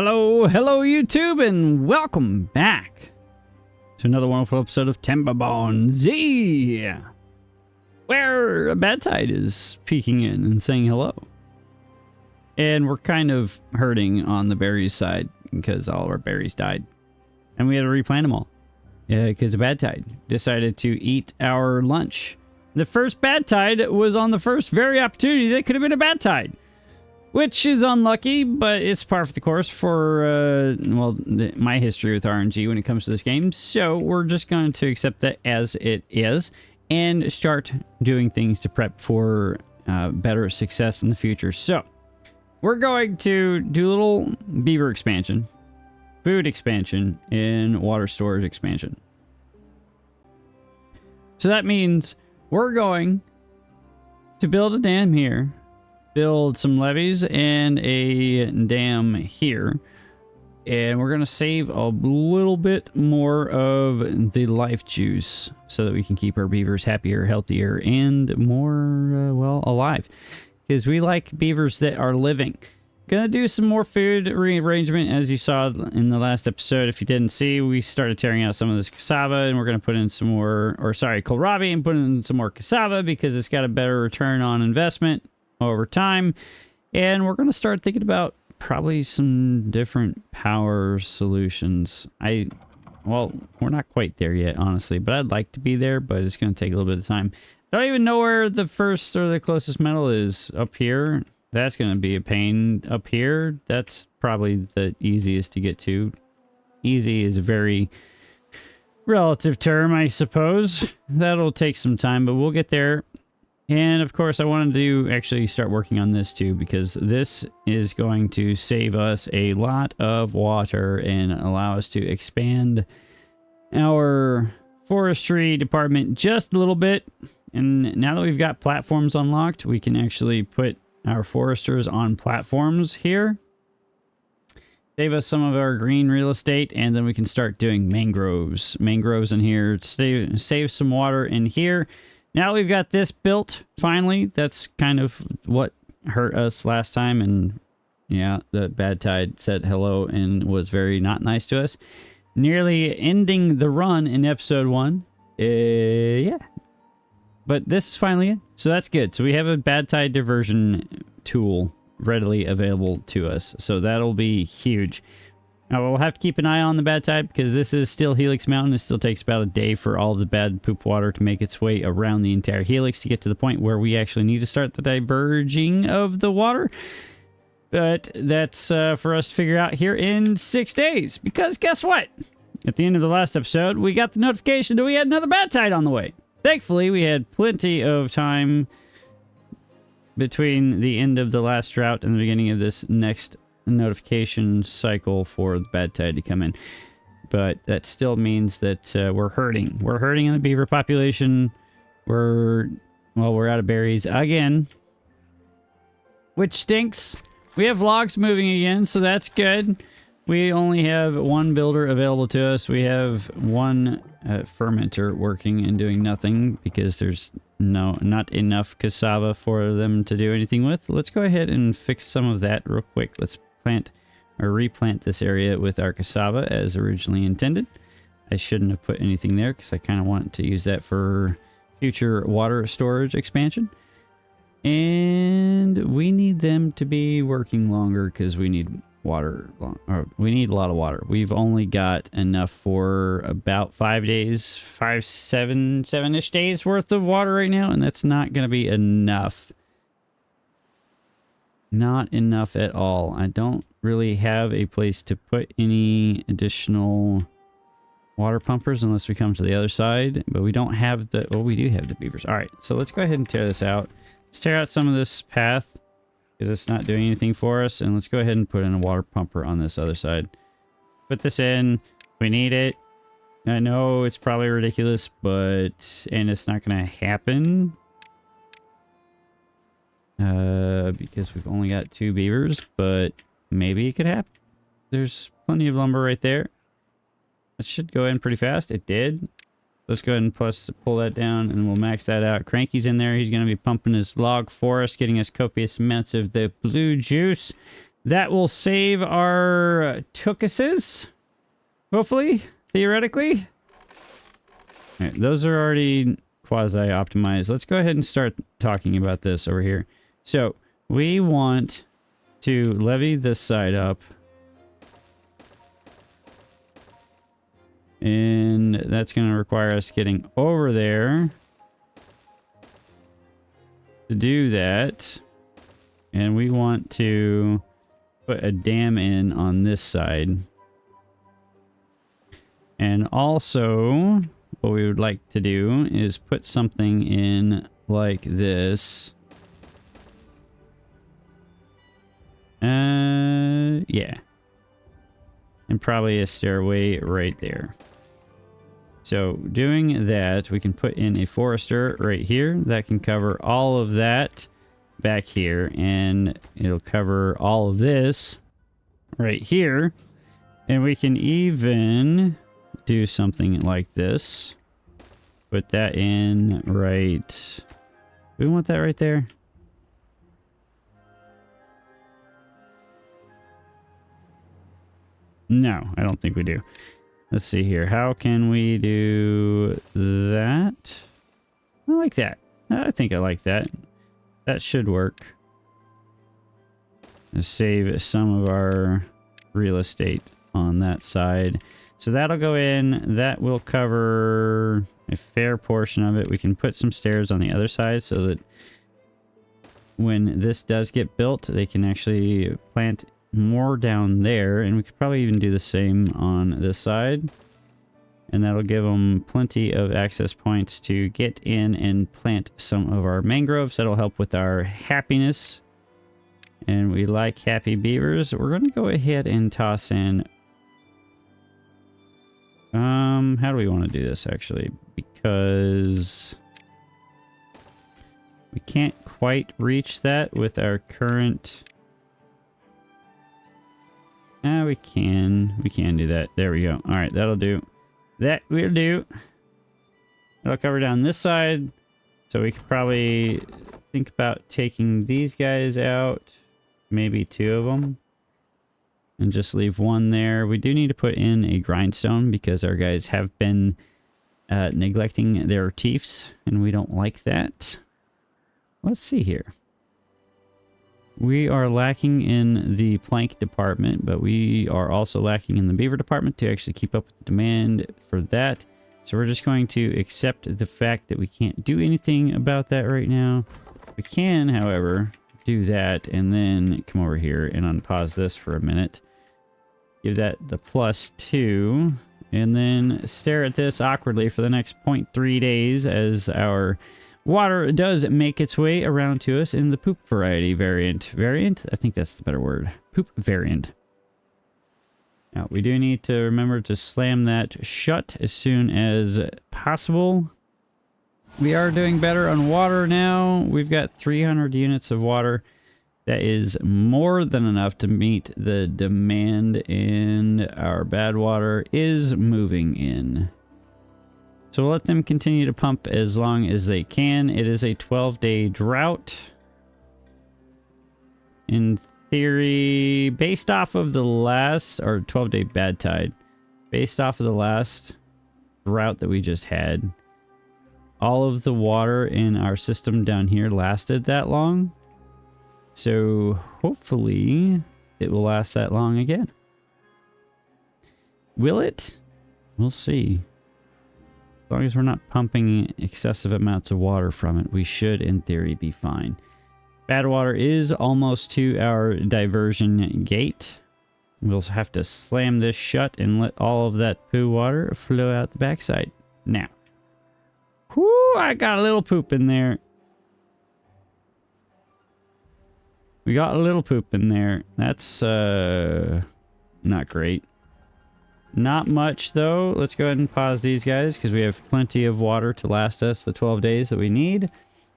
Hello, YouTube, and welcome back to another wonderful episode of Timberborn Z, where a bad tide is peeking in and saying hello. And we're kind of hurting on the berries side because all of our berries died. And we had to replant them all. Yeah, because the bad tide decided to eat our lunch. The first bad tide was on the first very opportunity that could have been a bad tide. Which is unlucky, but it's par for the course for, my history with RNG when it comes to this game. So we're just going to accept that as it is and start doing things to prep for better success in the future. So we're going to do a little beaver expansion, food expansion, and water storage expansion. So that means we're going to build a dam here. Build some levees and a dam here. And we're going to save a little bit more of the life juice so that we can keep our beavers happier, healthier, and more, alive. Because we like beavers that are living. Gonna do some more food rearrangement, as you saw in the last episode. If you didn't see, we started tearing out some of this cassava, and we're gonna put in some more, kohlrabi, and put in some more cassava because it's got a better return on investment over time. And we're going to start thinking about probably some different power solutions. We're not quite there yet, honestly, but I'd like to be there, but it's going to take a little bit of time. I don't even know where the first or the closest metal is. Up here, that's going to be a pain. Up here, that's probably the easiest to get to. Easy is a very relative term, I suppose. That'll take some time, but we'll get there. And of course, I wanted to actually start working on this too, because this is going to save us a lot of water and allow us to expand our forestry department just a little bit. And now that we've got platforms unlocked, we can actually put our foresters on platforms here. Save us some of our green real estate, and then we can start doing mangroves. Mangroves in here, save some water in here. Now we've got this built, finally. That's kind of what hurt us last time. And yeah, the bad tide said hello and was very not nice to us. Nearly ending the run in episode 1. Yeah. But this is finally it. So that's good. So we have a bad tide diversion tool readily available to us. So that'll be huge. Now, we'll have to keep an eye on the bad tide because this is still Helix Mountain. It still takes about a day for all the bad poop water to make its way around the entire Helix to get to the point where we actually need to start the diverging of the water. But that's for us to figure out here in 6 days. Because guess what? At the end of the last episode, we got the notification that we had another bad tide on the way. Thankfully, we had plenty of time between the end of the last drought and the beginning of this next notification cycle for the bad tide to come in. But that still means that we're hurting. We're hurting in the beaver population. We're out of berries again, which stinks. We have logs moving again, so that's good. We only have one builder available to us. We have one fermenter working and doing nothing because there's not enough cassava for them to do anything with. Let's go ahead and fix some of that real quick. Let's plant or replant this area with our cassava as originally intended. I shouldn't have put anything there because I kind of want to use that for future water storage expansion. And we need them to be working longer because we need we need a lot of water. We've only got enough for about 5 days, 7-ish days worth of water right now, and that's not going to be enough. Not enough at all. I don't really have a place to put any additional water pumpers unless we come to the other side, but we don't have we do have the beavers. All right, so let's go ahead and tear this out. Let's tear out some of this path because it's not doing anything for us, and let's go ahead and put in a water pumper on this other side. Put this in. We need it. I know it's probably ridiculous, and it's not going to happen. Because we've only got 2 beavers, but maybe it could happen. There's plenty of lumber right there. It should go in pretty fast. It did. Let's go ahead and pull that down, and we'll max that out. Cranky's in there. He's going to be pumping his log for us, getting us copious amounts of the blue juice That will save our tucuses, hopefully, theoretically. All right, those are already quasi-optimized. Let's go ahead and start talking about this over here. So we want to levee this side up. And that's going to require us getting over there to do that. And we want to put a dam in on this side. And also, what we would like to do is put something in like this. Yeah. And probably a stairway right there. So doing that, we can put in a forester right here that can cover all of that back here, and it'll cover all of this right here. And we can even do something like this. Put that in right... We want that right there. No, I don't think we do. Let's see here. How can we do that? I like that. I think I like that. That should work. Let's save some of our real estate on that side. So that'll go in. That will cover a fair portion of it. We can put some stairs on the other side so that when this does get built, they can actually plant more down there. And we could probably even do the same on this side. And that'll give them plenty of access points to get in and plant some of our mangroves. That'll help with our happiness. And we like happy beavers. We're going to go ahead and toss in... how do we want to do this, actually? Because we can't quite reach that with our current... we can. We can do that. There we go. All right, that'll do. That will do. That'll cover down this side. So we could probably think about taking these guys out. Maybe 2 of them. And just leave 1 there. We do need to put in a grindstone because our guys have been neglecting their teeths. And we don't like that. Let's see here. We are lacking in the plank department, but we are also lacking in the beaver department to actually keep up with the demand for that. So we're just going to accept the fact that we can't do anything about that right now. We can, however, do that and then come over here and unpause this for a minute. Give that the +2 and then stare at this awkwardly for the next 0.3 days as our water does make its way around to us in the poop variety variant. I think that's the better word. Poop variant. Now, we do need to remember to slam that shut as soon as possible. We are doing better on water now. We've got 300 units of water. That is more than enough to meet the demand, and our bad water is moving in. So we'll let them continue to pump as long as they can. It is a 12-day drought. In theory, based off of the last, or 12-day bad tide, based off of the last drought that we just had, all of the water in our system down here lasted that long. So hopefully it will last that long again. Will it? We'll see. As long as we're not pumping excessive amounts of water from it, we should, in theory, be fine. Bad water is almost to our diversion gate. We'll have to slam this shut and let all of that poo water flow out the backside. Now. Whoo, I got a little poop in there. We got a little poop in there. That's, not great. Not much, though. Let's go ahead and pause these guys because we have plenty of water to last us the 12 days that we need.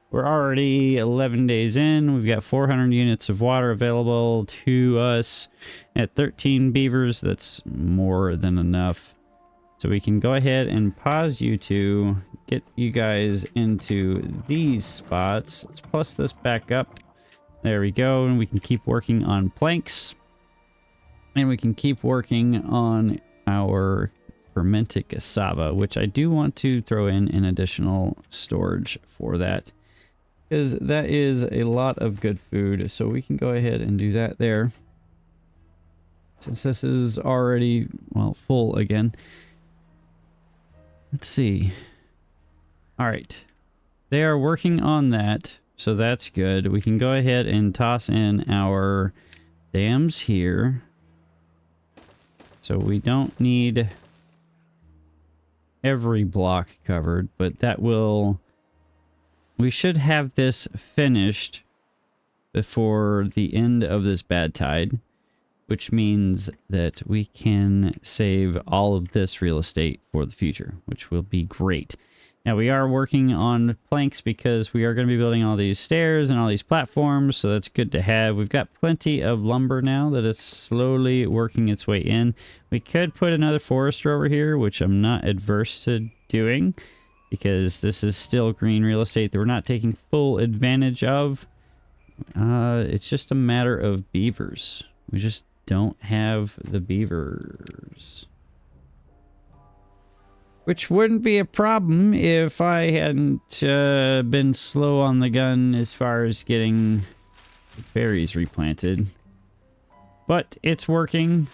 We're already 11 days in. We've got 400 units of water available to us. At 13 beavers, that's more than enough. So we can go ahead and pause you to get you guys into these spots. Let's plus this back up. There we go. And we can keep working on planks. And we can keep working on our fermented cassava, which I do want to throw in an additional storage for that, because that is a lot of good food. So we can go ahead and do that there. Since this is already, well, full again. Let's see. All right. They are working on that, so that's good. We can go ahead and toss in our dams here. So we don't need every block covered, but that will... We should have this finished before the end of this bad tide, which means that we can save all of this real estate for the future, which will be great. Now, we are working on planks because we are going to be building all these stairs and all these platforms, so that's good to have. We've got plenty of lumber now that is slowly working its way in. We could put another forester over here, which I'm not adverse to doing, because this is still green real estate that we're not taking full advantage of. It's just a matter of beavers. We just don't have the beavers. Which wouldn't be a problem if I hadn't been slow on the gun as far as getting berries replanted. But it's working.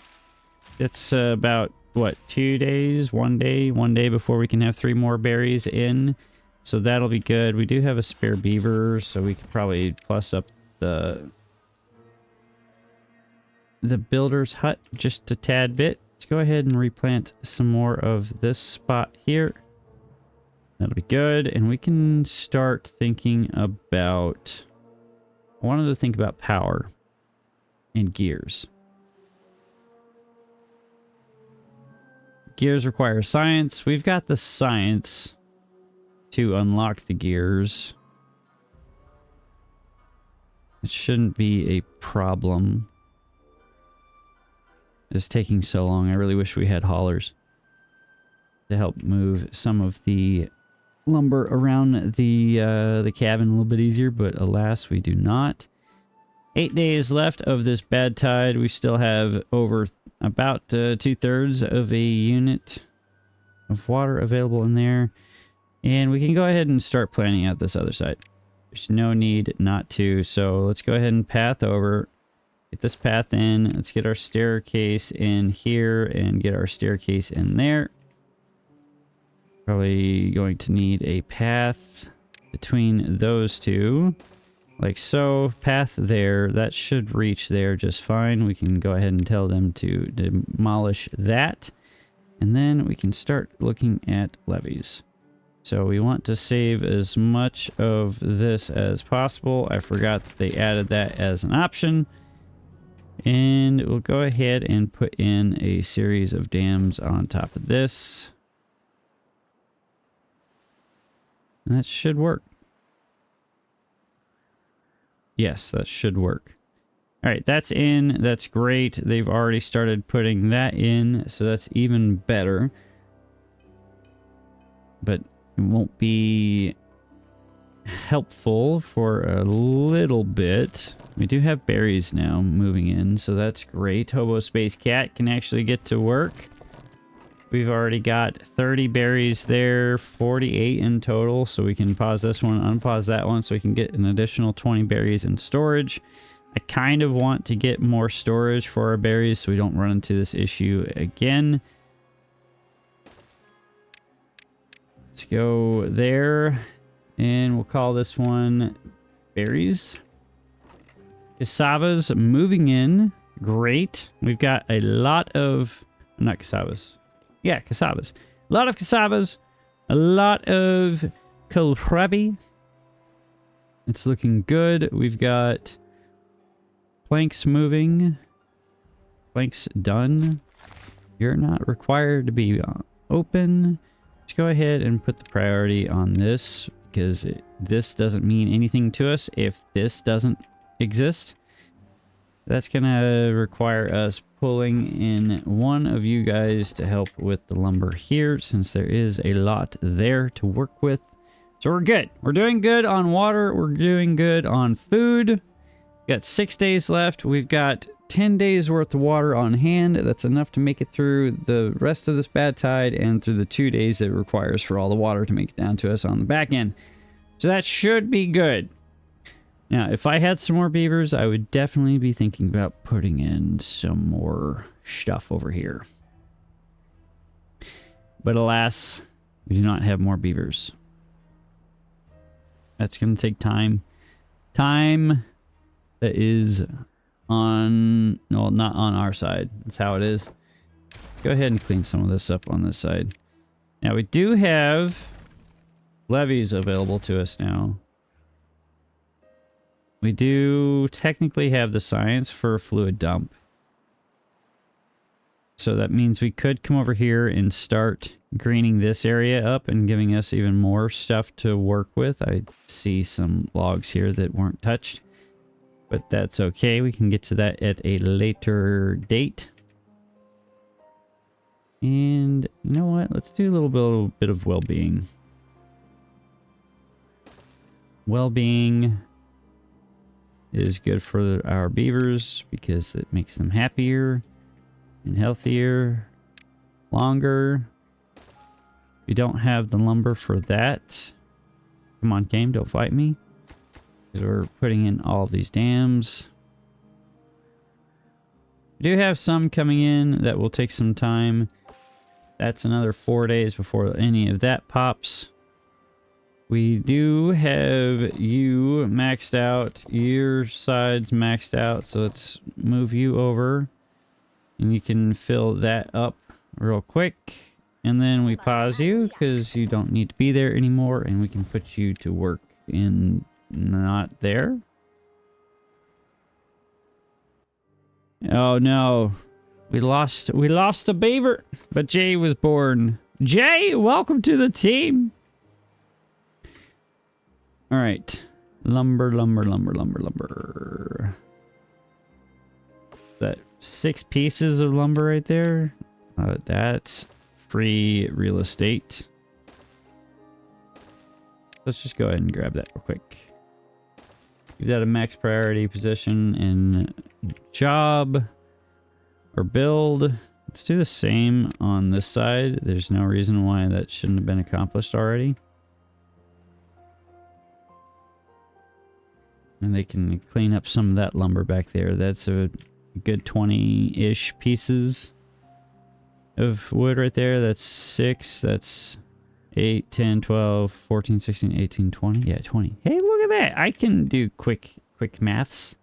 It's about, what, 2 days? 1 day? 1 day before we can have 3 more berries in. So that'll be good. We do have a spare beaver, so we could probably plus up the builder's hut just a tad bit. Let's go ahead and replant some more of this spot here. That'll be good. And we can start thinking about... I wanted to think about power and gears. Gears require science. We've got the science to unlock the gears. It shouldn't be a problem. It's taking so long. I really wish we had haulers to help move some of the lumber around the cabin a little bit easier, but alas, we do not. 8 days left of this bad tide. We still have over about 2/3 of a unit of water available in there, and we can go ahead and start planning out this other side. There's no need not to, so let's go ahead and path over. Get this path in. Let's get our staircase in here and get our staircase in there. Probably going to need a path between those two. Like so. Path there. That should reach there just fine. We can go ahead and tell them to demolish that. And then we can start looking at levees. So we want to save as much of this as possible. I forgot that they added that as an option. And we'll go ahead and put in a series of dams on top of this. And that should work. Yes, that should work. All right, that's in. That's great. They've already started putting that in, so that's even better. But it won't be helpful for a little bit. We do have berries now moving in, so that's great. Hobo Space Cat can actually get to work. We've already got 30 berries there, 48 in total, so we can pause this one, unpause that one, so we can get an additional 20 berries in storage. I kind of want to get more storage for our berries so we don't run into this issue again. Let's go there, and we'll call this one berries. Cassavas moving in. Great. We've got a lot of... Not cassavas. Yeah, cassavas. A lot of cassavas. A lot of kohlrabi. It's looking good. We've got planks moving. Planks done. You're not required to be open. Let's go ahead and put the priority on this, because this doesn't mean anything to us if this doesn't exist. That's gonna require us pulling in one of you guys to help with the lumber here, since there is a lot there to work with. So we're good. We're doing good on water. We're doing good on food. Got 6 days left. We've got 10 days worth of water on hand. That's enough to make it through the rest of this bad tide and through the 2 days that it requires for all the water to make it down to us on the back end. So that should be good. Now, if I had some more beavers, I would definitely be thinking about putting in some more stuff over here. But alas, we do not have more beavers. That's going to take time. Time that is on... No, not on our side. That's how it is. Let's go ahead and clean some of this up on this side. Now, we do have levees available to us now. We do technically have the science for a fluid dump. So that means we could come over here and start greening this area up and giving us even more stuff to work with. I see some logs here that weren't touched, but that's okay. We can get to that at a later date. And you know what? Let's do a little bit of well-being. Well-being is good for our beavers because it makes them happier and healthier, longer. We don't have the lumber for that. Come on, game, don't fight me. Because we're putting in all of these dams. We do have some coming in that will take some time. That's another 4 days before any of that pops. We do have you maxed out, your side's maxed out, so let's move you over. And you can fill that up real quick. And then we pause you because you don't need to be there anymore, and we can put you to work in not there. Oh no. We lost a beaver, but Jay was born. Jay, welcome to the team. All right. Lumber. That 6 pieces of lumber right there. That's free real estate. Let's just go ahead and grab that real quick. Give that a max priority position in job or build. Let's do the same on this side. There's no reason why that shouldn't have been accomplished already. And they can clean up some of that lumber back there. That's a good 20-ish pieces of wood right there. That's 6. That's 8, 10, 12, 14, 16, 18, 20. Yeah, 20. Hey, look at that. I can do quick maths.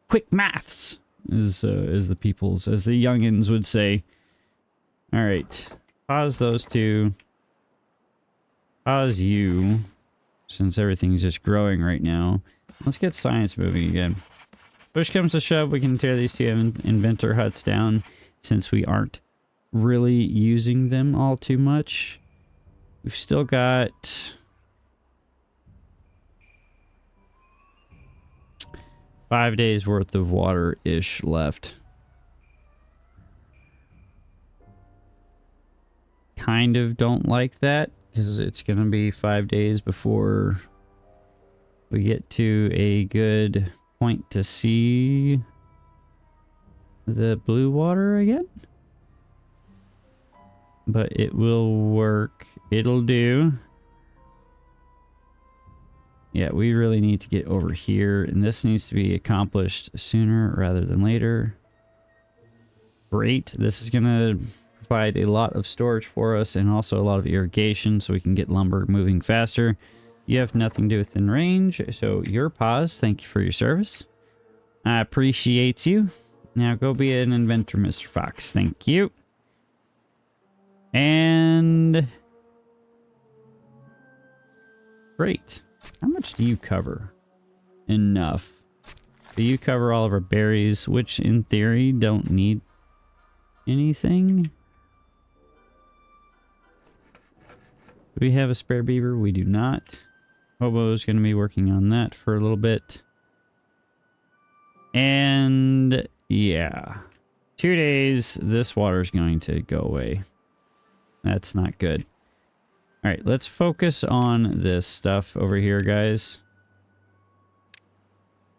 Quick maths, as the youngins would say. All right. Pause those two. Pause you, since everything's just growing right now. Let's get science moving again. Push comes to shove, we can tear these 2 inventor huts down since we aren't really using them all too much. We've still got 5 days worth of water-ish left. Kind of don't like that because it's going to be 5 days before we get to a good point to see the blue water again. But it will work. It'll do. Yeah, we really need to get over here, and this needs to be accomplished sooner rather than later. Great. This is going to provide a lot of storage for us and also a lot of irrigation so we can get lumber moving faster. You have nothing to do within range, so your pause. Thank you for your service. I appreciate you. Now go be an inventor, Mr. Fox. Thank you. And great. How much do you cover? Enough. Do you cover all of our berries, which in theory don't need anything? Do we have a spare beaver? We do not. Hobo's going to be working on that for a little bit. And yeah, 2 days, this water is going to go away. That's not good. All right, let's focus on this stuff over here, guys.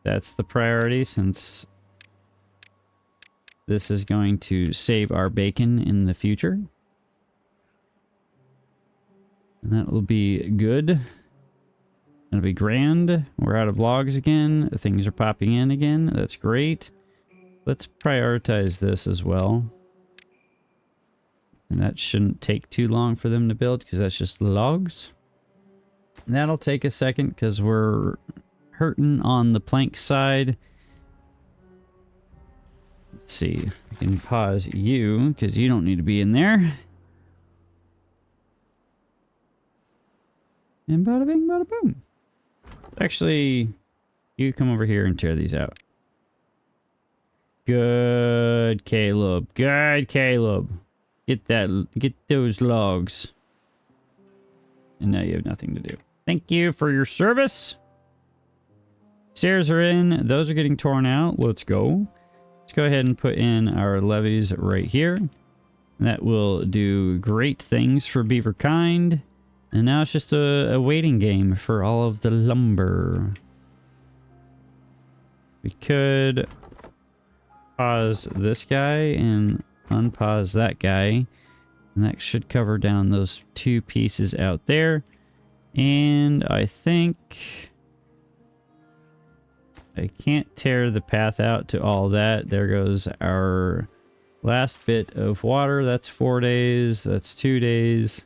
That's the priority, since this is going to save our bacon in the future. And that will be good. That'll be grand. We're out of logs again. Things are popping in again. That's great. Let's prioritize this as well. And that shouldn't take too long for them to build, because that's just logs. And that'll take a second because we're hurting on the plank side. Let's see. I can pause you because you don't need to be in there. And bada bing, bada boom. Actually, you come over here and tear these out. Good, Caleb. Good, Caleb. Get those logs. And now you have nothing to do. Thank you for your service. Stairs are in. Those are getting torn out. Let's go. Let's go ahead and put in our levees right here. And that will do great things for beaver kind. And now it's just a waiting game for all of the lumber. We could pause this guy and unpause that guy. And that should cover down those two pieces out there. And I think I can't tear the path out to all that. There goes our last bit of water. That's 4 days. That's 2 days.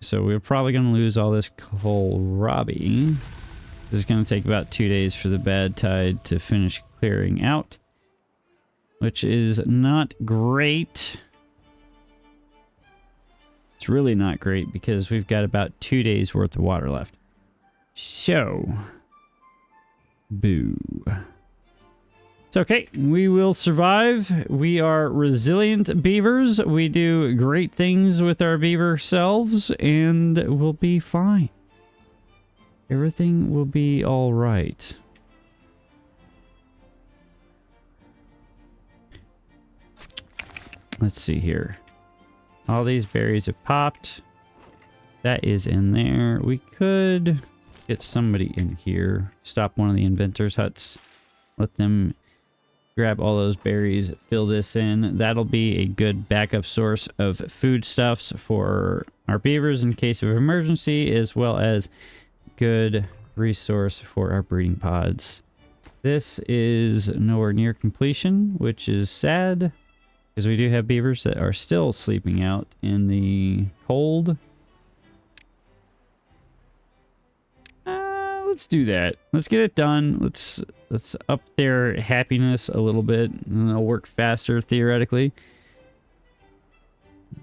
So we're probably going to lose all this kohlrabi. This is going to take about 2 days for the bad tide to finish clearing out, which is not great. It's really not great because we've got about 2 days worth of water left. So, boo. It's okay. We will survive. We are resilient beavers. We do great things with our beaver selves, and we'll be fine. Everything will be all right. Let's see here. All these berries have popped. That is in there. We could get somebody in here. Stop one of the inventors' huts. Let them grab all those berries, fill this in. That'll be a good backup source of foodstuffs for our beavers in case of emergency, as well as good resource for our breeding pods. This is nowhere near completion, which is sad, because we do have beavers that are still sleeping out in the cold. Let's do that. Let's get it done. Let's up their happiness a little bit, and they'll work faster theoretically.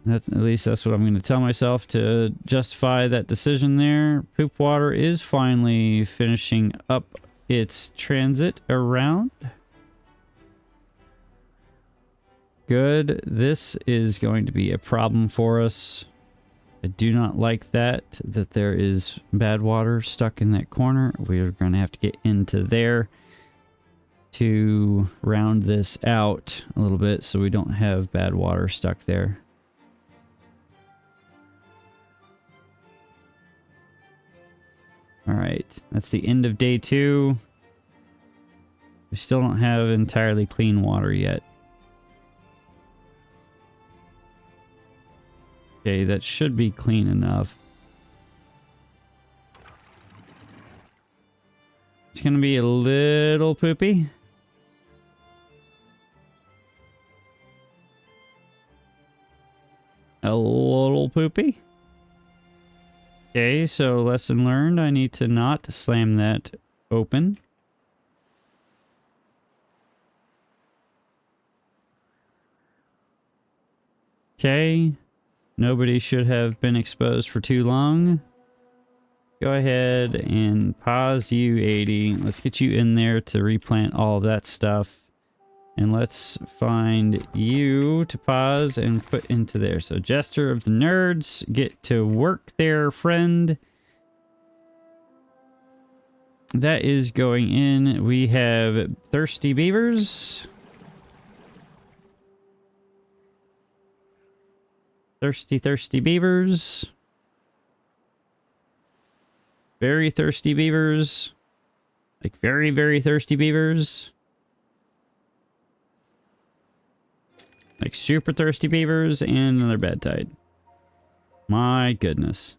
At least that's what I'm going to tell myself to justify that decision there. Poop water is finally finishing up its transit around. Good. This is going to be a problem for us. I do not like that there is bad water stuck in that corner. We're going to have to get into there to round this out a little bit so we don't have bad water stuck there. All right, that's the end of day 2. We still don't have entirely clean water yet. Okay, that should be clean enough. It's going to be a little poopy. A little poopy. Okay, so lesson learned. I need to not slam that open. Okay. Nobody should have been exposed for too long. Go ahead and pause you, 80. Let's get you in there to replant all of that stuff. And let's find you to pause and put into there. So Jester of the Nerds, get to work there, friend. That is going in. We have Thirsty Beavers. Thirsty beavers. Very thirsty beavers. Like very, very thirsty beavers. Like super thirsty beavers and another bad tide. My goodness.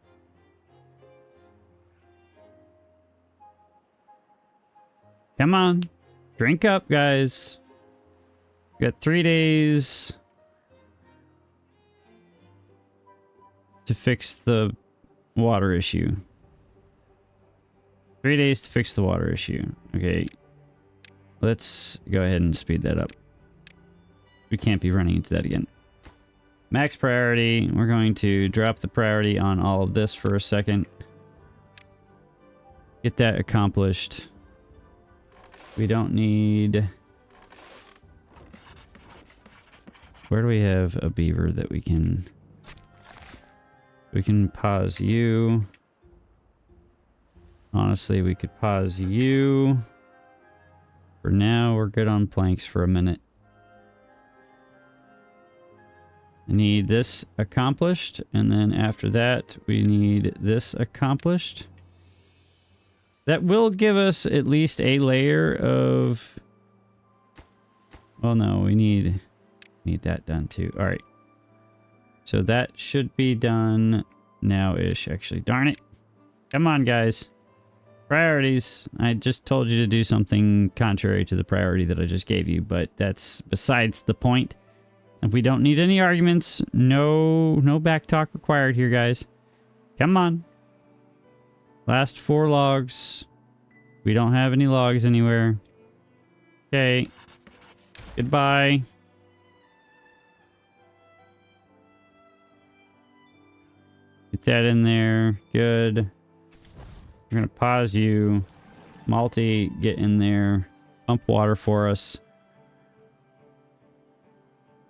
Come on. Drink up, guys. We got 3 days to fix the water issue. 3 days to fix the water issue. Okay. Let's go ahead and speed that up. We can't be running into that again. Max priority. We're going to drop the priority on all of this for a second. Get that accomplished. We don't need... Where do we have a beaver that we can... We can pause you. Honestly, we could pause you. For now, we're good on planks for a minute. I need this accomplished, and then after that, we need this accomplished. That will give us at least a layer of... Well, no, we need that done too. All right. So that should be done now-ish, actually. Darn it. Come on, guys. Priorities. I just told you to do something contrary to the priority that I just gave you, but that's besides the point. If we don't need any arguments, no back talk required here, guys. Come on. Last 4 logs. We don't have any logs anywhere. Okay. Goodbye. Get that in there. Good. We're going to pause you. Malty, get in there. Pump water for us.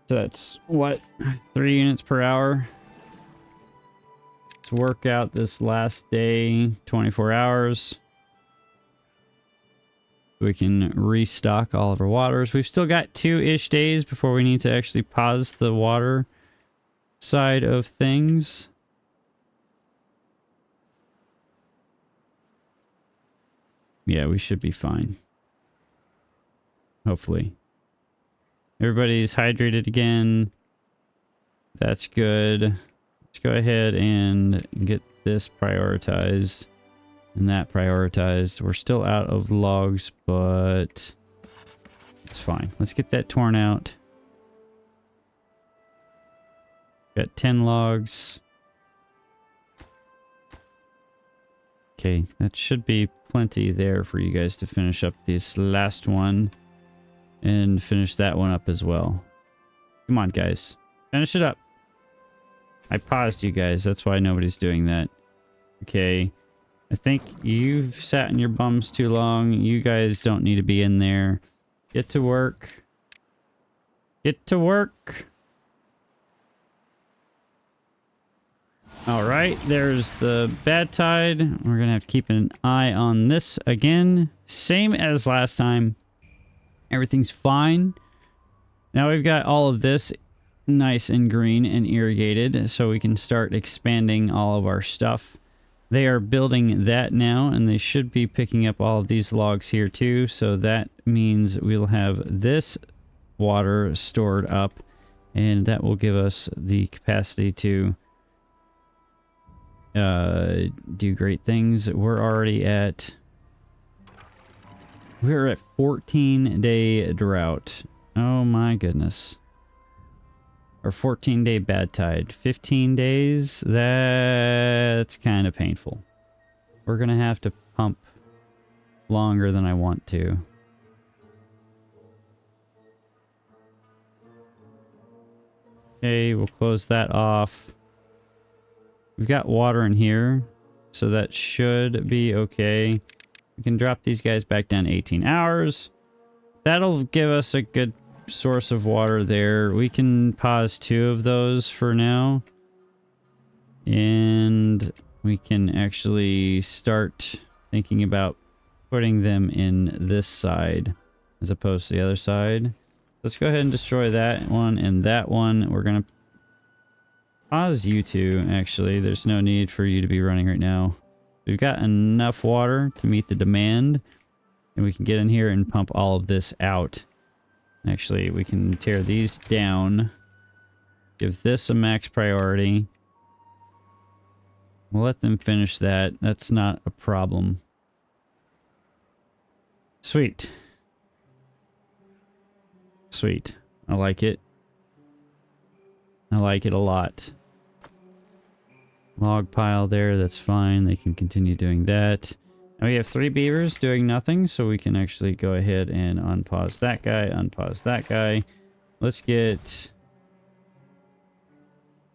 So that's, what, 3 units per hour? Let's work out this last day, 24 hours. We can restock all of our waters. We've still got 2-ish days before we need to actually pause the water side of things. Yeah, we should be fine. Hopefully. Everybody's hydrated again. That's good. Let's go ahead and get this prioritized and that prioritized. We're still out of logs, but it's fine. Let's get that torn out. Got 10 logs. Okay, that should be plenty there for you guys to finish up this last one. And finish that one up as well. Come on, guys. Finish it up. I paused you guys. That's why nobody's doing that. Okay. I think you've sat in your bums too long. You guys don't need to be in there. Get to work. Get to work. Alright, there's the bad tide. We're going to have to keep an eye on this again. Same as last time. Everything's fine. Now we've got all of this nice and green and irrigated, so we can start expanding all of our stuff. They are building that now, and they should be picking up all of these logs here too, so that means we'll have this water stored up, and that will give us the capacity to do great things. We're already at... We're at 14-day drought. Oh my goodness. Or 14-day bad tide. 15 days? That's kind of painful. We're going to have to pump longer than I want to. Okay, we'll close that off. We've got water in here, so that should be okay. We can drop these guys back down 18 hours. That'll give us a good source of water there. We can pause 2 of those for now. And we can actually start thinking about putting them in this side as opposed to the other side. Let's go ahead and destroy that one and that one. We're going to pause you 2, actually. There's no need for you to be running right now. We've got enough water to meet the demand. And we can get in here and pump all of this out. Actually, we can tear these down. Give this a max priority. We'll let them finish that. That's not a problem. Sweet. Sweet. I like it. I like it a lot. Log pile there, that's fine. They can continue doing that. Now we have 3 beavers doing nothing, so we can actually go ahead and unpause that guy, unpause that guy. Let's get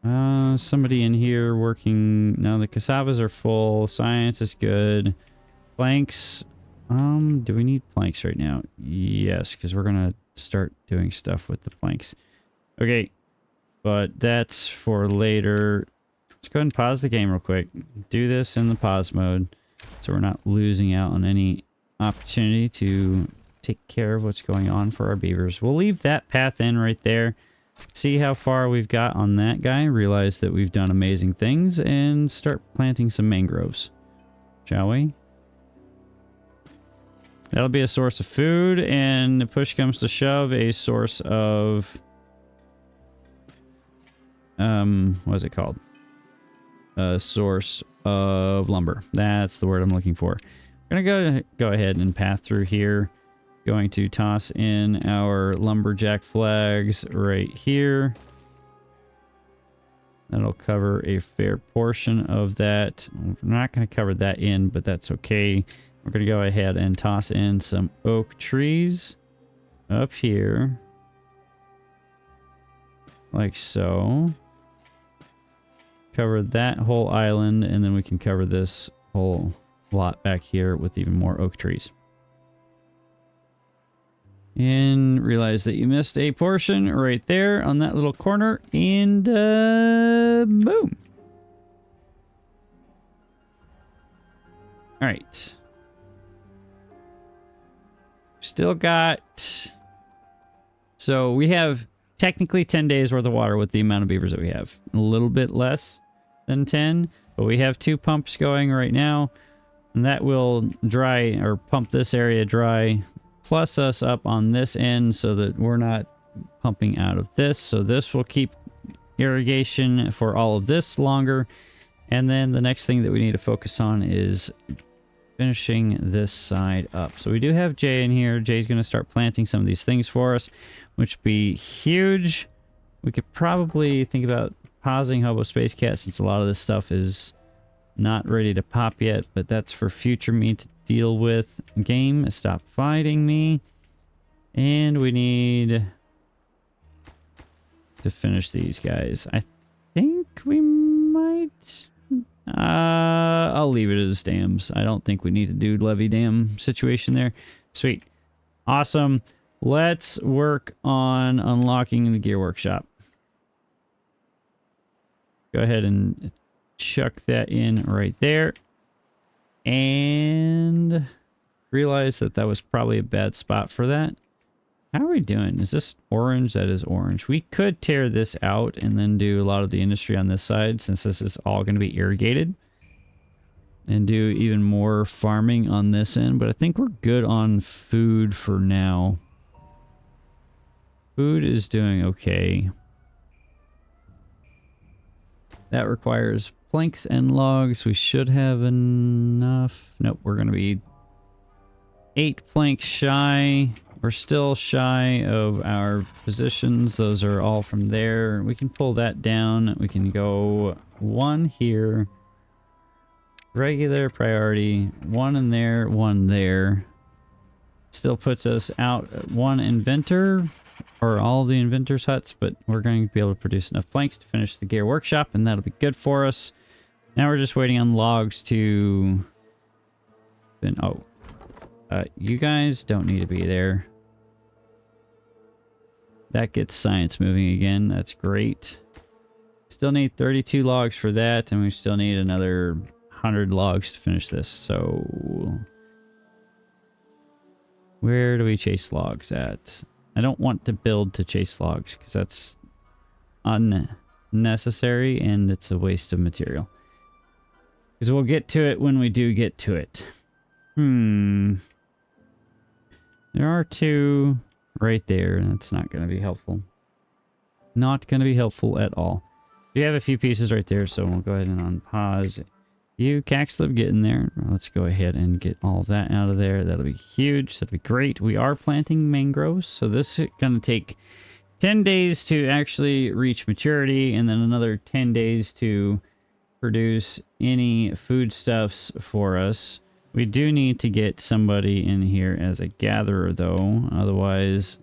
somebody in here working. Now the cassavas are full. Science is good. Planks. Do we need planks right now? Yes, because we're gonna start doing stuff with the planks. Okay, but that's for later. Let's go ahead and pause the game real quick. Do this in the pause mode, so we're not losing out on any opportunity to take care of what's going on for our beavers. We'll leave that path in right there. See how far we've got on that guy. Realize that we've done amazing things and start planting some mangroves. Shall we? That'll be a source of food, and if push comes to shove, a source of... what is it called? A source of lumber. That's the word I'm looking for. We're gonna go ahead and path through here. Going to toss in our lumberjack flags right here. That'll cover a fair portion of that. We're not going to cover that in, but that's okay. We're going to go ahead and toss in some oak trees up here. Like so. Cover that whole island, and then we can cover this whole lot back here with even more oak trees. And realize that you missed a portion right there on that little corner, and boom. All right. Still got... So we have technically 10 days worth of water with the amount of beavers that we have. A little bit less than 10, but we have 2 pumps going right now, and that will dry or pump this area dry, plus us up on this end so that we're not pumping out of this. So this will keep irrigation for all of this longer. And then the next thing that we need to focus on is finishing this side up. So we do have Jay in here. Jay's going to start planting some of these things for us, which would be huge. We could probably think about pausing Hobo Space Cat since a lot of this stuff is not ready to pop yet, but that's for future me to deal with. Game, stop fighting me. And we need to finish these guys. I think we might... I'll leave it as dams. I don't think we need to do levee dam situation there. Sweet. Awesome. Let's work on unlocking the gear workshop. Go ahead and chuck that in right there. And realize that that was probably a bad spot for that. How are we doing? Is this orange? That is orange. We could tear this out and then do a lot of the industry on this side, since this is all going to be irrigated, and do even more farming on this end. But I think we're good on food for now. Food is doing okay. That requires planks and logs. We should have enough. Nope, we're going to be 8 planks shy. We're still shy of our positions. Those are all from there. We can pull that down. We can go 1 here. Regular priority. 1 in there, 1 there. Still puts us out at 1 inventor, or all the inventors' huts, but we're going to be able to produce enough planks to finish the gear workshop, and that'll be good for us. Now we're just waiting on logs to... you guys don't need to be there. That gets science moving again. That's great. Still need 32 logs for that, and we still need another 100 logs to finish this. So where do we chase logs at? I don't want to build to chase logs because that's unnecessary and it's a waste of material. Because we'll get to it when we do get to it. There are two right there. That's not going to be helpful. Not going to be helpful at all. We have a few pieces right there, so we'll go ahead and unpause. You, Caxlib, get in there. Let's go ahead and get all of that out of there. That'll be huge. That'll be great. We are planting mangroves, so this is going to take 10 days to actually reach maturity, and then another 10 days to produce any foodstuffs for us. We do need to get somebody in here as a gatherer, though. Otherwise,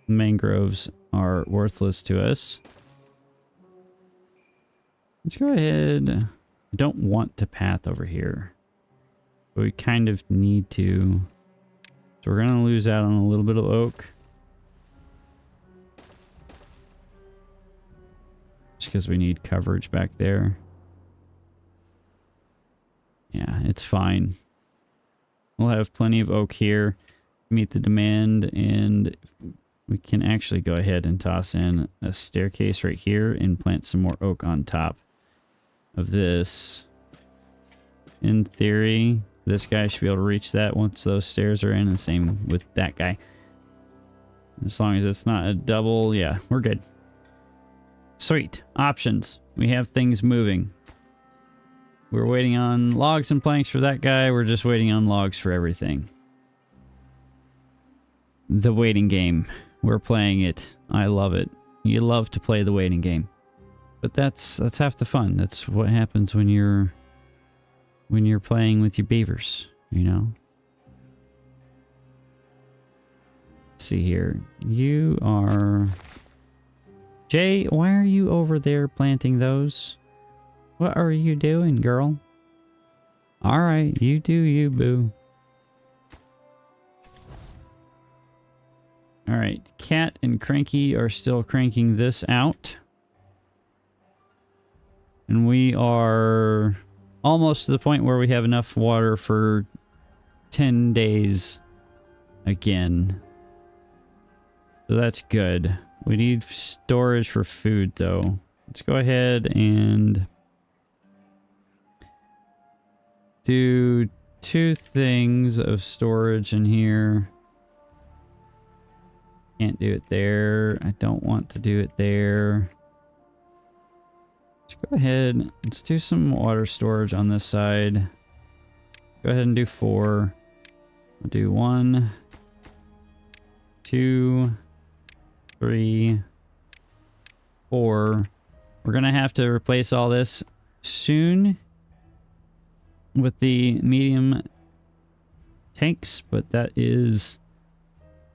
mangroves are worthless to us. Let's go ahead. I don't want to path over here, but we kind of need to. So we're going to lose out on a little bit of oak. Just because we need coverage back there. Yeah, it's fine. We'll have plenty of oak here to meet the demand, and we can actually go ahead and toss in a staircase right here and plant some more oak on top of this. In theory, this guy should be able to reach that once those stairs are in, and same with that guy. As long as it's not a double, yeah, we're good. Sweet. Options. We have things moving. We're waiting on logs and planks for that guy. We're just waiting on logs for everything. The waiting game. We're playing it. I love it. You love to play the waiting game. But that's half the fun. That's what happens when you're playing with your beavers, you know? Let's see here. You are... Jay, why are you over there planting those? What are you doing, girl? Alright, you do you, boo. Alright, Cat and Cranky are still cranking this out. And we are almost to the point where we have enough water for 10 days again. So that's good. We need storage for food, though. Let's go ahead and do 2 things of storage in here. Can't do it there. I don't want to do it there. Let's go ahead. Let's do some water storage on this side. Go ahead and do 4. I'll do 1, 2, 3, 4. We're gonna have to replace all this soon with the medium tanks, but that is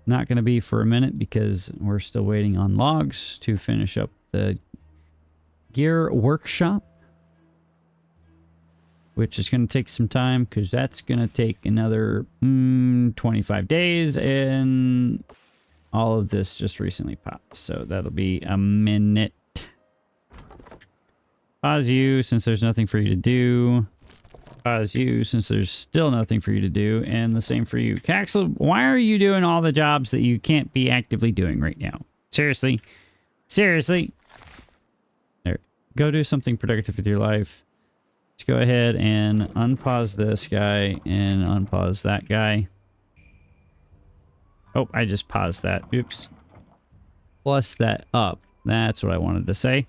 not going to be for a minute because we're still waiting on logs to finish up the gear workshop, which is going to take some time because that's going to take another 25 days, and all of this just recently popped, so that'll be a minute. Pause you since there's nothing for you to do. Pause you since there's still nothing for you to do, and the same for you. Caxlib, why are you doing all the jobs that you can't be actively doing right now? Seriously. Seriously. There. Go do something productive with your life. Let's go ahead and unpause this guy and unpause that guy. Oh, I just paused that. Oops. Plus that up. That's what I wanted to say.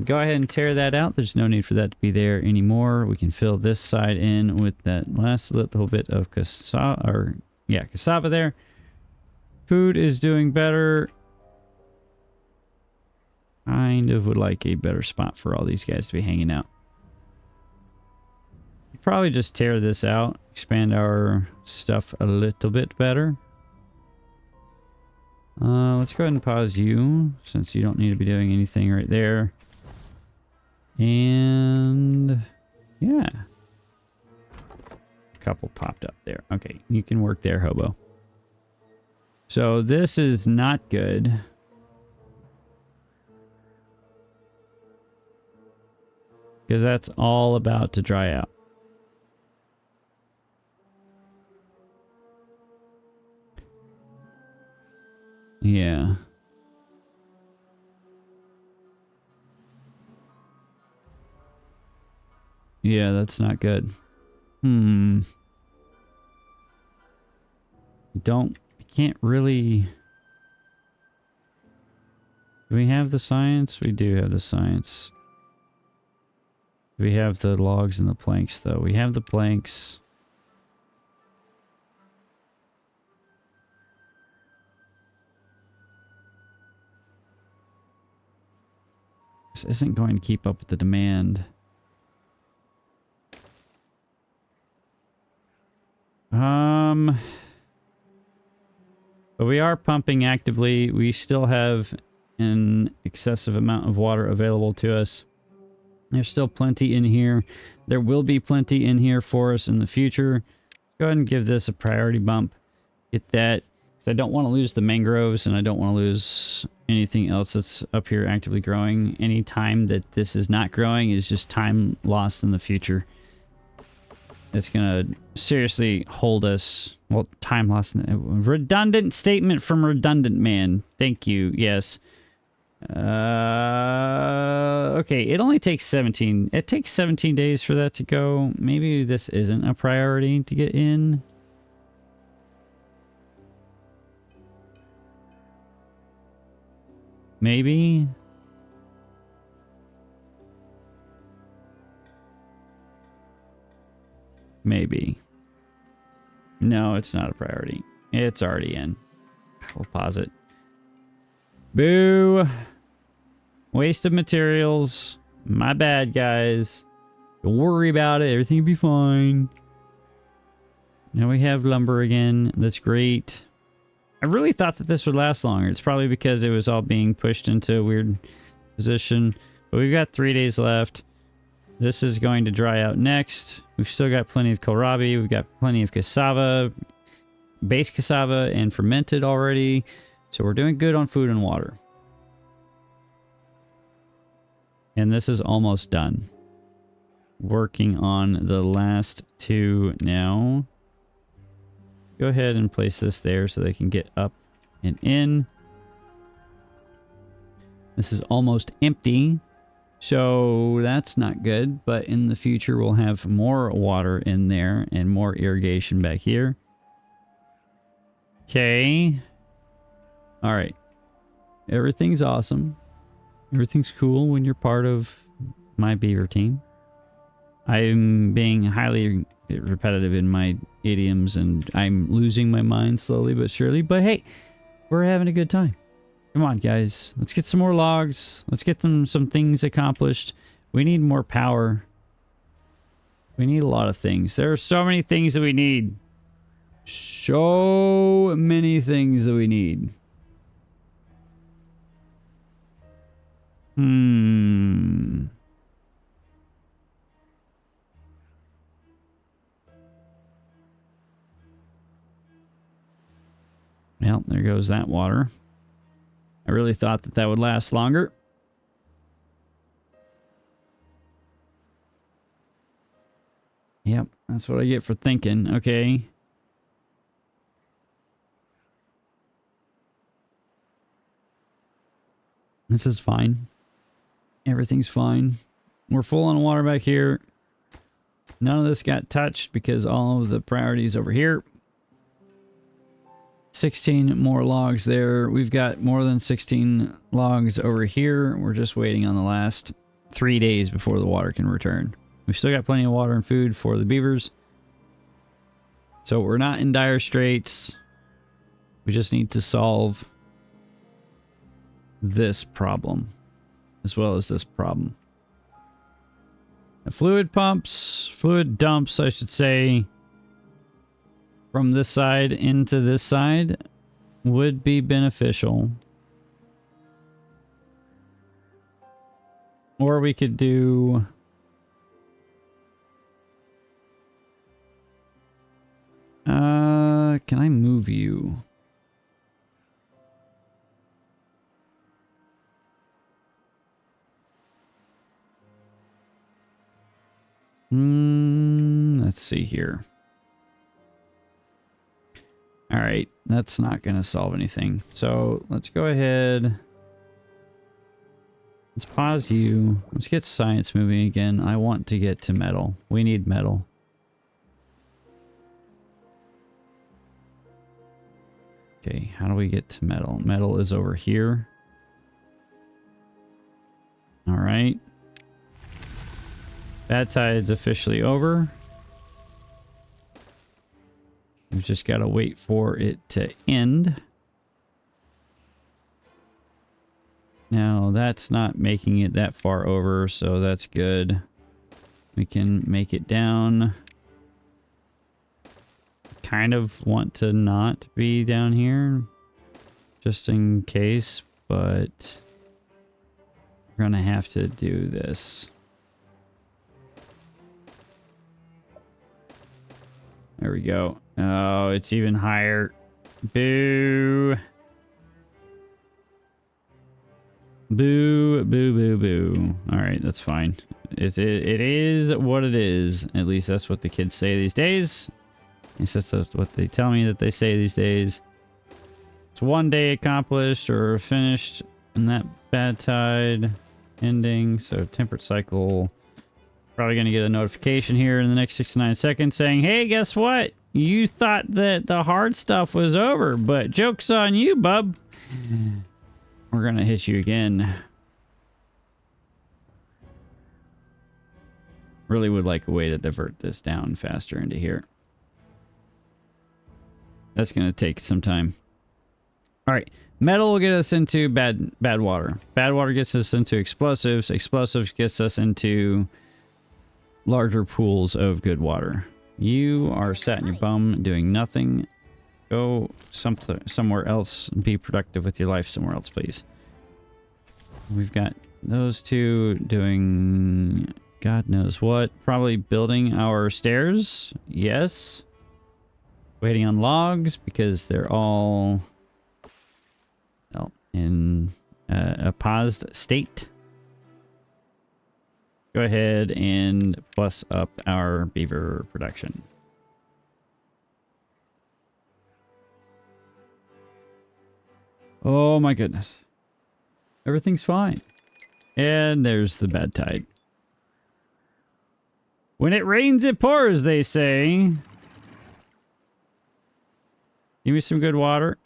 Go ahead and tear that out. There's no need for that to be there anymore. We can fill this side in with that last little bit of cassava there. Food is doing better. Kind of would like a better spot for all these guys to be hanging out. Probably just tear this out, expand our stuff a little bit better. Let's go ahead and pause you since you don't need to be doing anything right there. And yeah, a couple popped up there. Okay, you can work there, hobo. So this is not good. Because that's all about to dry out. Yeah. Yeah, that's not good. I can't really... Do we have the science? We do have the science. We have the logs and the planks, though. We have the planks. This isn't going to keep up with the demand. But we are pumping actively. We still have an excessive amount of water available to us. There's still plenty in here. There will be plenty in here for us in the future. Let's go ahead and give this a priority bump. Get that. Because I don't want to lose the mangroves and I don't want to lose anything else that's up here actively growing. Any time that this is not growing is just time lost in the future. It's going to seriously hold us. Well, time lost. Redundant statement from Redundant Man. Thank you. Yes. Okay, it only takes 17. It takes 17 days for that to go. Maybe this isn't a priority to get in. Maybe. Maybe. No, it's not a priority. It's already in. We'll pause it. Boo! Waste of materials. My bad, guys. Don't worry about it. Everything will be fine. Now we have lumber again. That's great. I really thought that this would last longer. It's probably because it was all being pushed into a weird position. But we've got 3 days left. This is going to dry out next. We've still got plenty of kohlrabi. We've got plenty of cassava, base cassava, and fermented already. So we're doing good on food and water. And this is almost done. Working on the last two now. Go ahead and place this there so they can get up and in. This is almost empty. So that's not good, but in the future we'll have more water in there and more irrigation back here. Okay. All right. Everything's awesome. Everything's cool when you're part of my beaver team. I'm being highly repetitive in my idioms and I'm losing my mind slowly but surely. But hey, we're having a good time. Come on, guys. Let's get some more logs. Let's get them some things accomplished. We need more power. We need a lot of things. There are so many things that we need. So many things that we need. Well, there goes that water. I really thought that that would last longer. Yep, that's what I get for thinking. Okay. This is fine. Everything's fine. We're full on water back here. None of this got touched because all of the priorities over here. 16 more logs there. We've got more than 16 logs over here. We're just waiting on the last 3 days before the water can return. We've still got plenty of water and food for the beavers. So we're not in dire straits. We just need to solve this problem as well as this problem. The fluid dumps, I should say, from this side into this side would be beneficial. Or we could do... can I move you? Let's see here. All right, that's not going to solve anything. So let's go ahead. Let's pause you. Let's get science moving again. I want to get to metal. We need metal. Okay, how do we get to metal? Metal is over here. All right. Bad tide's officially over. We've just got to wait for it to end. Now, that's not making it that far over, so that's good. We can make it down. Kind of want to not be down here, just in case, but we're gonna have to do this. There we go. Oh, it's even higher. Boo. Boo, boo, boo, boo. All right, that's fine. It is what it is. At least that's what the kids say these days. At least that's what they tell me that they say these days. It's one day accomplished or finished in that bad tide ending. So temperate cycle. Probably going to get a notification here in the next 6 to 9 seconds saying, hey, guess what? You thought that the hard stuff was over, but joke's on you, bub. We're going to hit you again. Really would like a way to divert this down faster into here. That's going to take some time. All right. Metal will get us into bad water. Bad water gets us into explosives. Explosives gets us into larger pools of good water. You are sat in your bum doing nothing. Go somewhere else and be productive with your life somewhere else, please. We've got those two doing God knows what. Probably building our stairs. Yes. Waiting on logs because they're all in a paused state. Go ahead and plus up our beaver production. Oh my goodness. Everything's fine. And there's the bad tide. When it rains, it pours, they say. Give me some good water,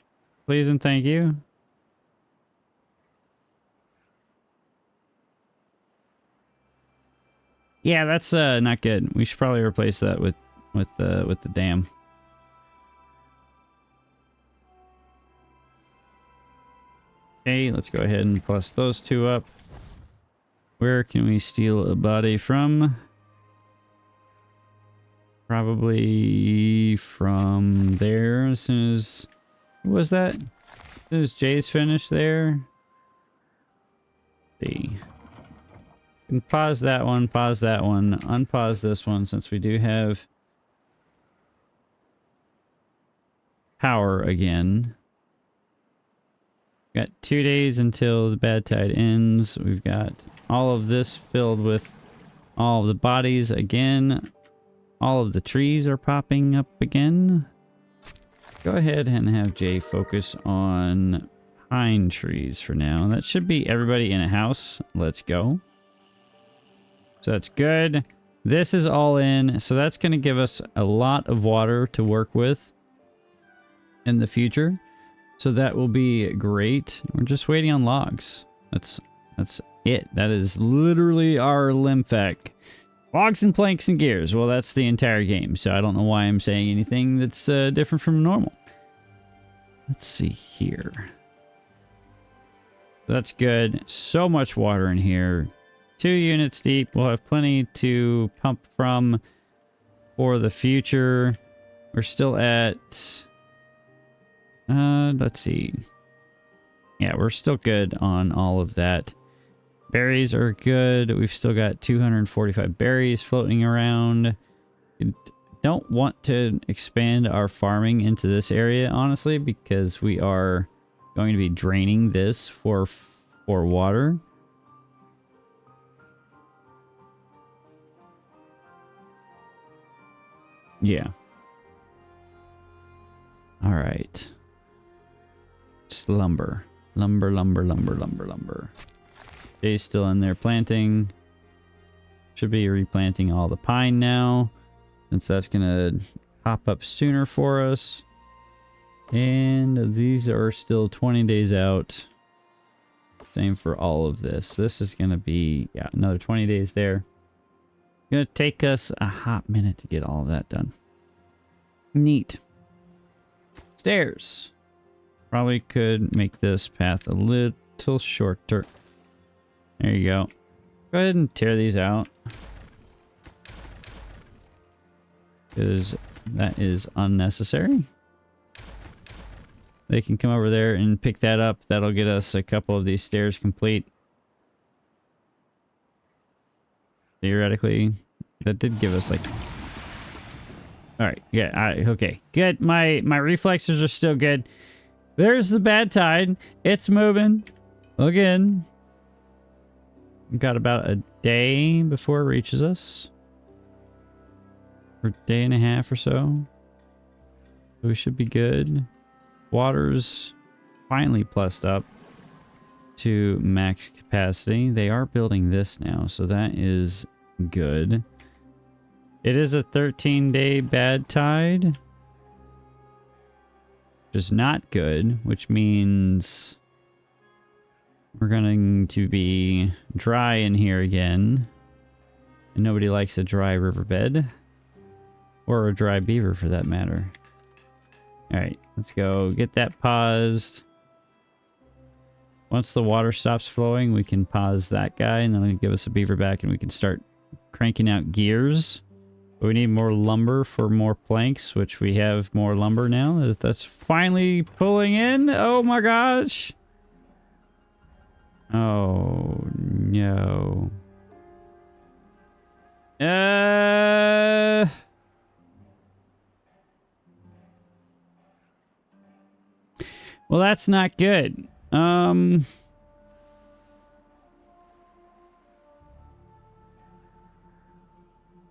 please and thank you. Yeah, that's not good. We should probably replace that with the dam. Okay, let's go ahead and plus those two up. Where can we steal a body from? Probably from there as soon as... What was that? As soon as Jay's finished there. Let's see. We can pause that one, unpause this one since we do have power again. We've got 2 days until the bad tide ends. We've got all of this filled with all of the bodies again. All of the trees are popping up again. Go ahead and have Jay focus on pine trees for now. That should be everybody in a house. Let's go. So that's good. This is all in. So that's going to give us a lot of water to work with in the future. So that will be great. We're just waiting on logs. That's it. That is literally our limfac. Logs and planks and gears. Well, that's the entire game. So I don't know why I'm saying anything that's different from normal. Let's see here. That's good. So much water in here. 2 units deep. We'll have plenty to pump from for the future. We're still at... let's see. Yeah, we're still good on all of that. Berries are good. We've still got 245 berries floating around. Don't want to expand our farming into this area, honestly, because we are going to be draining this for water. Yeah. All right. Just lumber. Lumber. Jay's still in there planting. Should be replanting all the pine now, since that's going to pop up sooner for us. And these are still 20 days out. Same for all of this. This is going to be, yeah, another 20 days there. Going to take us a hot minute to get all of that done. Neat. Stairs. Probably could make this path a little shorter. There you go. Go ahead and tear these out. Because that is unnecessary. They can come over there and pick that up. That'll get us a couple of these stairs complete. Theoretically, that did give us like... Alright, yeah, okay. Good, my reflexes are still good. There's the bad tide. It's moving. Again. We've got about a day before it reaches us. Or a day and a half or so. We should be good. Water's finally plussed up to max capacity. They are building this now, so that is good. It is a 13-day bad tide, which is not good, which means we're going to be dry in here again. And nobody likes a dry riverbed. Or a dry beaver, for that matter. Alright, let's go get that paused. Once the water stops flowing, we can pause that guy, and then it'll give us a beaver back, and we can start cranking out gears. But we need more lumber for more planks, which we have more lumber now. That's finally pulling in. Oh my gosh. Oh no. Well, that's not good.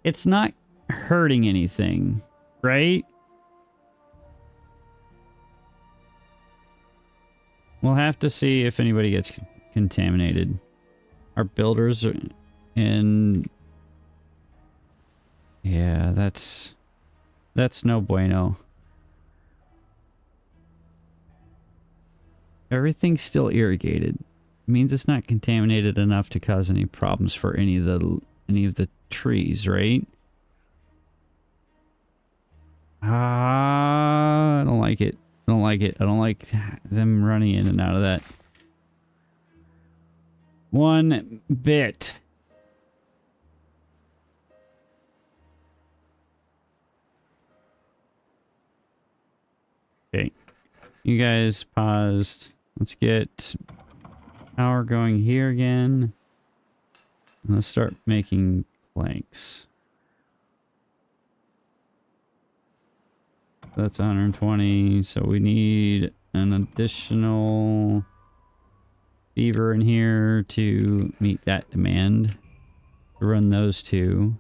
It's not hurting anything, right? We'll have to see if anybody gets contaminated. Our builders are in... Yeah, that's no bueno. Everything's still irrigated. It means it's not contaminated enough to cause any problems for any of the trees, right? I don't like it. I don't like it. I don't like them running in and out of that. One bit. Okay. You guys paused. Let's get power going here again. And let's start making planks. That's 120, so we need an additional beaver in here to meet that demand. To run those two.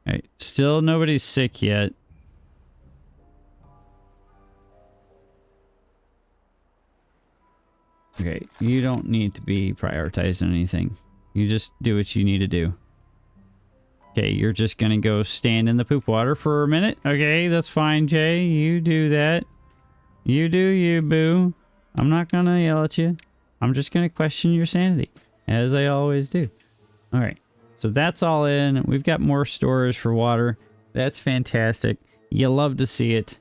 Alright, still nobody's sick yet. Okay, you don't need to be prioritizing anything. You just do what you need to do. Okay, you're just gonna go stand in the poop water for a minute. Okay, that's fine, Jay. You do that. You do you, boo. I'm not gonna yell at you. I'm just gonna question your sanity, as I always do. Alright, so that's all in. We've got more storage for water. That's fantastic. You love to see it.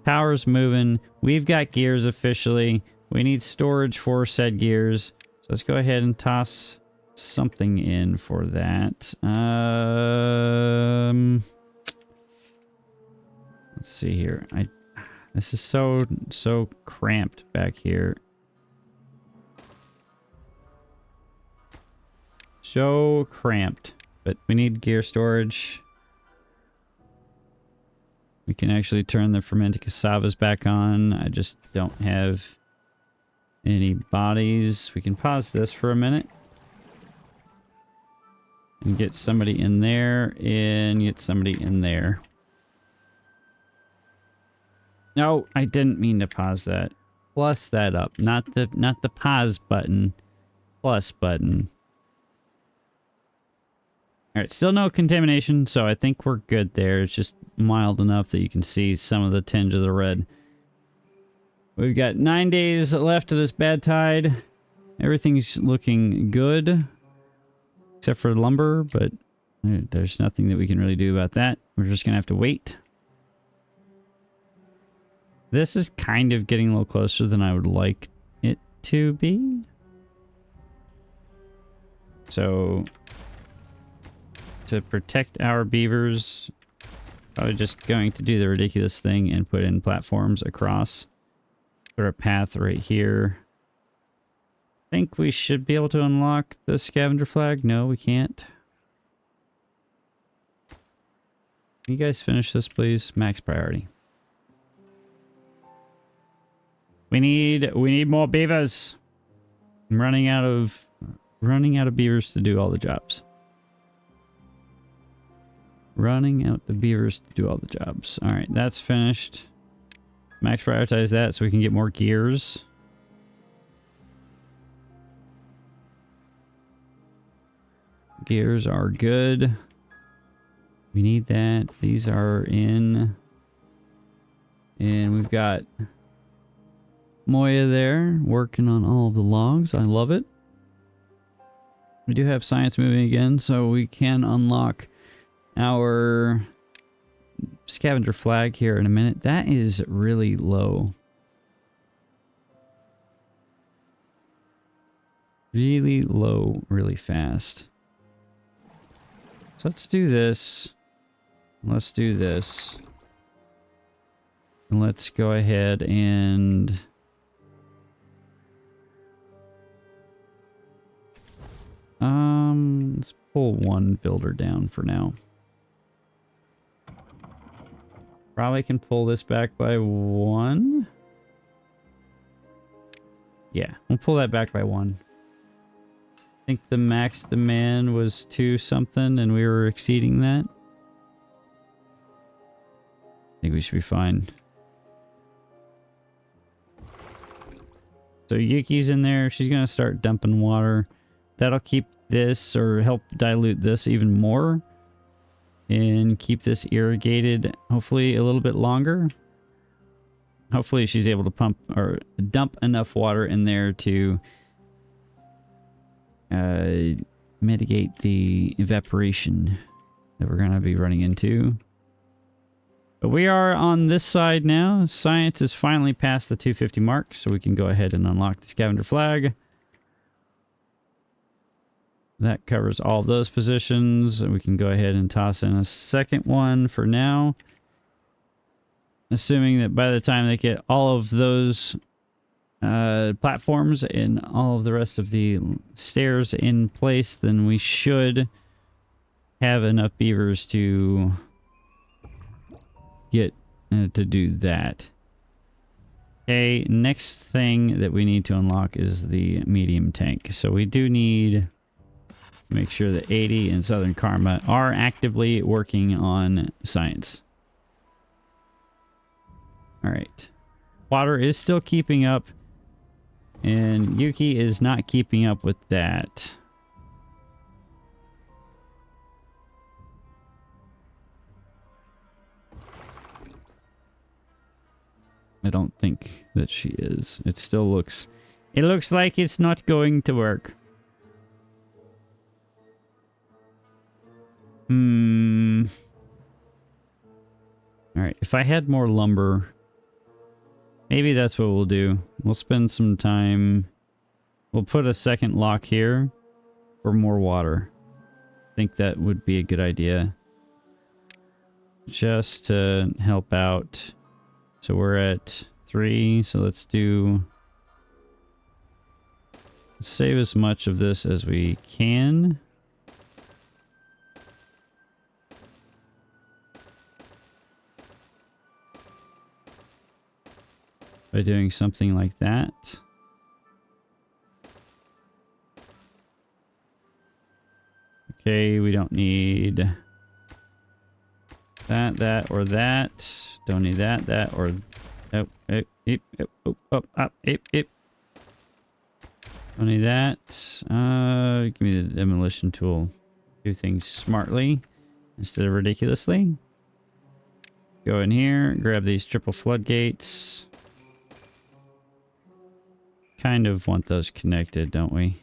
Power's moving. We've got gears officially. We need storage for said gears. So let's go ahead and toss something in for that. Let's see here. This is so cramped back here. So cramped. But we need gear storage. We can actually turn the fermented cassavas back on. I just don't have any bodies. We can pause this for a minute. And get somebody in there, and get somebody in there. No, I didn't mean to pause that. Plus that up. Not the pause button. Plus button. All right, still no contamination, so I think we're good there. It's just mild enough that you can see some of the tinge of the red. We've got 9 days left of this bad tide. Everything's looking good, except for lumber, but there's nothing that we can really do about that. We're just going to have to wait. This is kind of getting a little closer than I would like it to be. So, to protect our beavers, probably just going to do the ridiculous thing and put in platforms across. Put a path right here. I think we should be able to unlock the scavenger flag. No, we can't. Can you guys finish this, please? Max priority. We need more beavers. I'm running out of beavers to do all the jobs. Running out the beavers to do all the jobs. All right, that's finished. Max prioritize that so we can get more gears. Gears are good. We need that. These are in. And we've got Moya there working on all of the logs. I love it. We do have science moving again, so we can unlock our scavenger flag here in a minute. That is really low. Really low, really fast. So let's do this. Let's do this. And let's go ahead and let's pull one builder down for now. Probably can pull this back by 1. Yeah, we'll pull that back by 1. I think the max demand was 2 something and we were exceeding that. I think we should be fine. So Yuki's in there. She's going to start dumping water. That'll keep this or help dilute this even more. And keep this irrigated hopefully a little bit longer. Hopefully she's able to pump or dump enough water in there to mitigate the evaporation that we're going to be running into. But we are on this side now. Science is finally past the 250 mark, so we can go ahead and unlock the scavenger flag. That covers all of those positions. We can go ahead and toss in a second one for now. Assuming that by the time they get all of those platforms and all of the rest of the stairs in place, then we should have enough beavers to get to do that. Okay, next thing that we need to unlock is the medium tank. So we do need to make sure that 80 and Southern Karma are actively working on science. All right. Water is still keeping up, and Yuki is not keeping up with that. I don't think that she is. It still looks... It looks like it's not going to work. Alright, if I had more lumber... Maybe that's what we'll do. We'll spend some time... We'll put a second lock here for more water. I think that would be a good idea. Just to help out. So we're at 3, so let's do... Save as much of this as we can. By doing something like that. Okay, we don't need that, or that. Don't need that, or... Oh, Don't need that. Give me the demolition tool. do things smartly instead of ridiculously. Go in here, grab these triple floodgates. Kind of want those connected, don't we?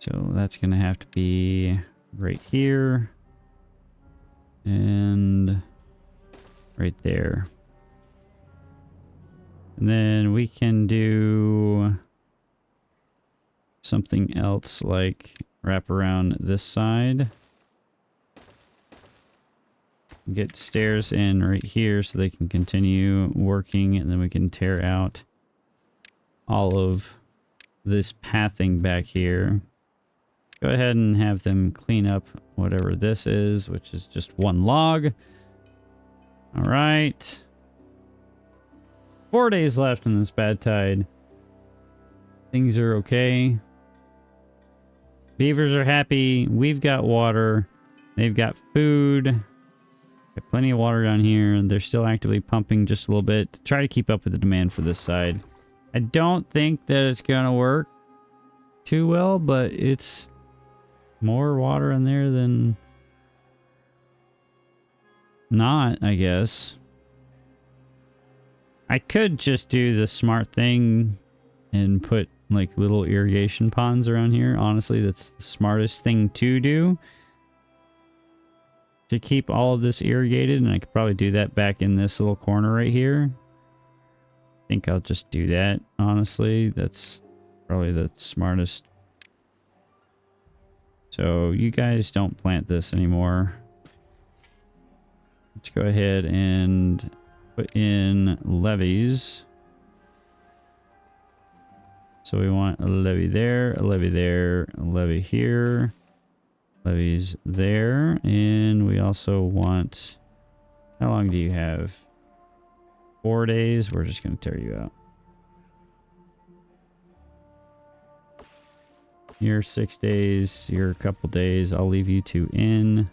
So that's going to have to be right here and right there. And then we can do something else like wrap around this side. Get stairs in right here so they can continue working, and then we can tear out all of this pathing back here. Go ahead and have them clean up whatever this is, which is just one log. All right. 4 days left in this bad tide. Things are okay. Beavers are happy. We've got water. They've got food. Got plenty of water down here, and they're still actively pumping just a little bit to try to keep up with the demand for this side. I don't think that it's going to work too well, but it's more water in there than not, I guess. I could just do the smart thing and put like little irrigation ponds around here. Honestly, that's the smartest thing to do to keep all of this irrigated, and I could probably do that back in this little corner right here. I think I'll just do that, honestly. That's probably the smartest. So you guys don't plant this anymore. Let's go ahead and put in levees. So we want a levee there, a levee there, a levee here, levees there, and we also want, how long do you have? 4 days. We're just going to tear you out. You're 6 days, you're a couple days. I'll leave you two in.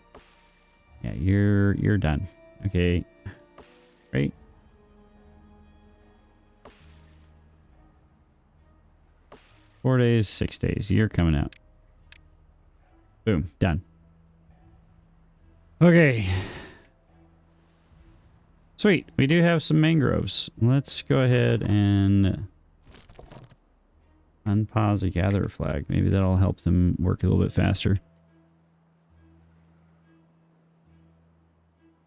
Yeah, you're done. Okay. Great. Four days, 6 days. You're coming out. Boom. Done. Okay. Sweet. We do have some mangroves. Let's go ahead and unpause the gatherer flag. Maybe that'll help them work a little bit faster.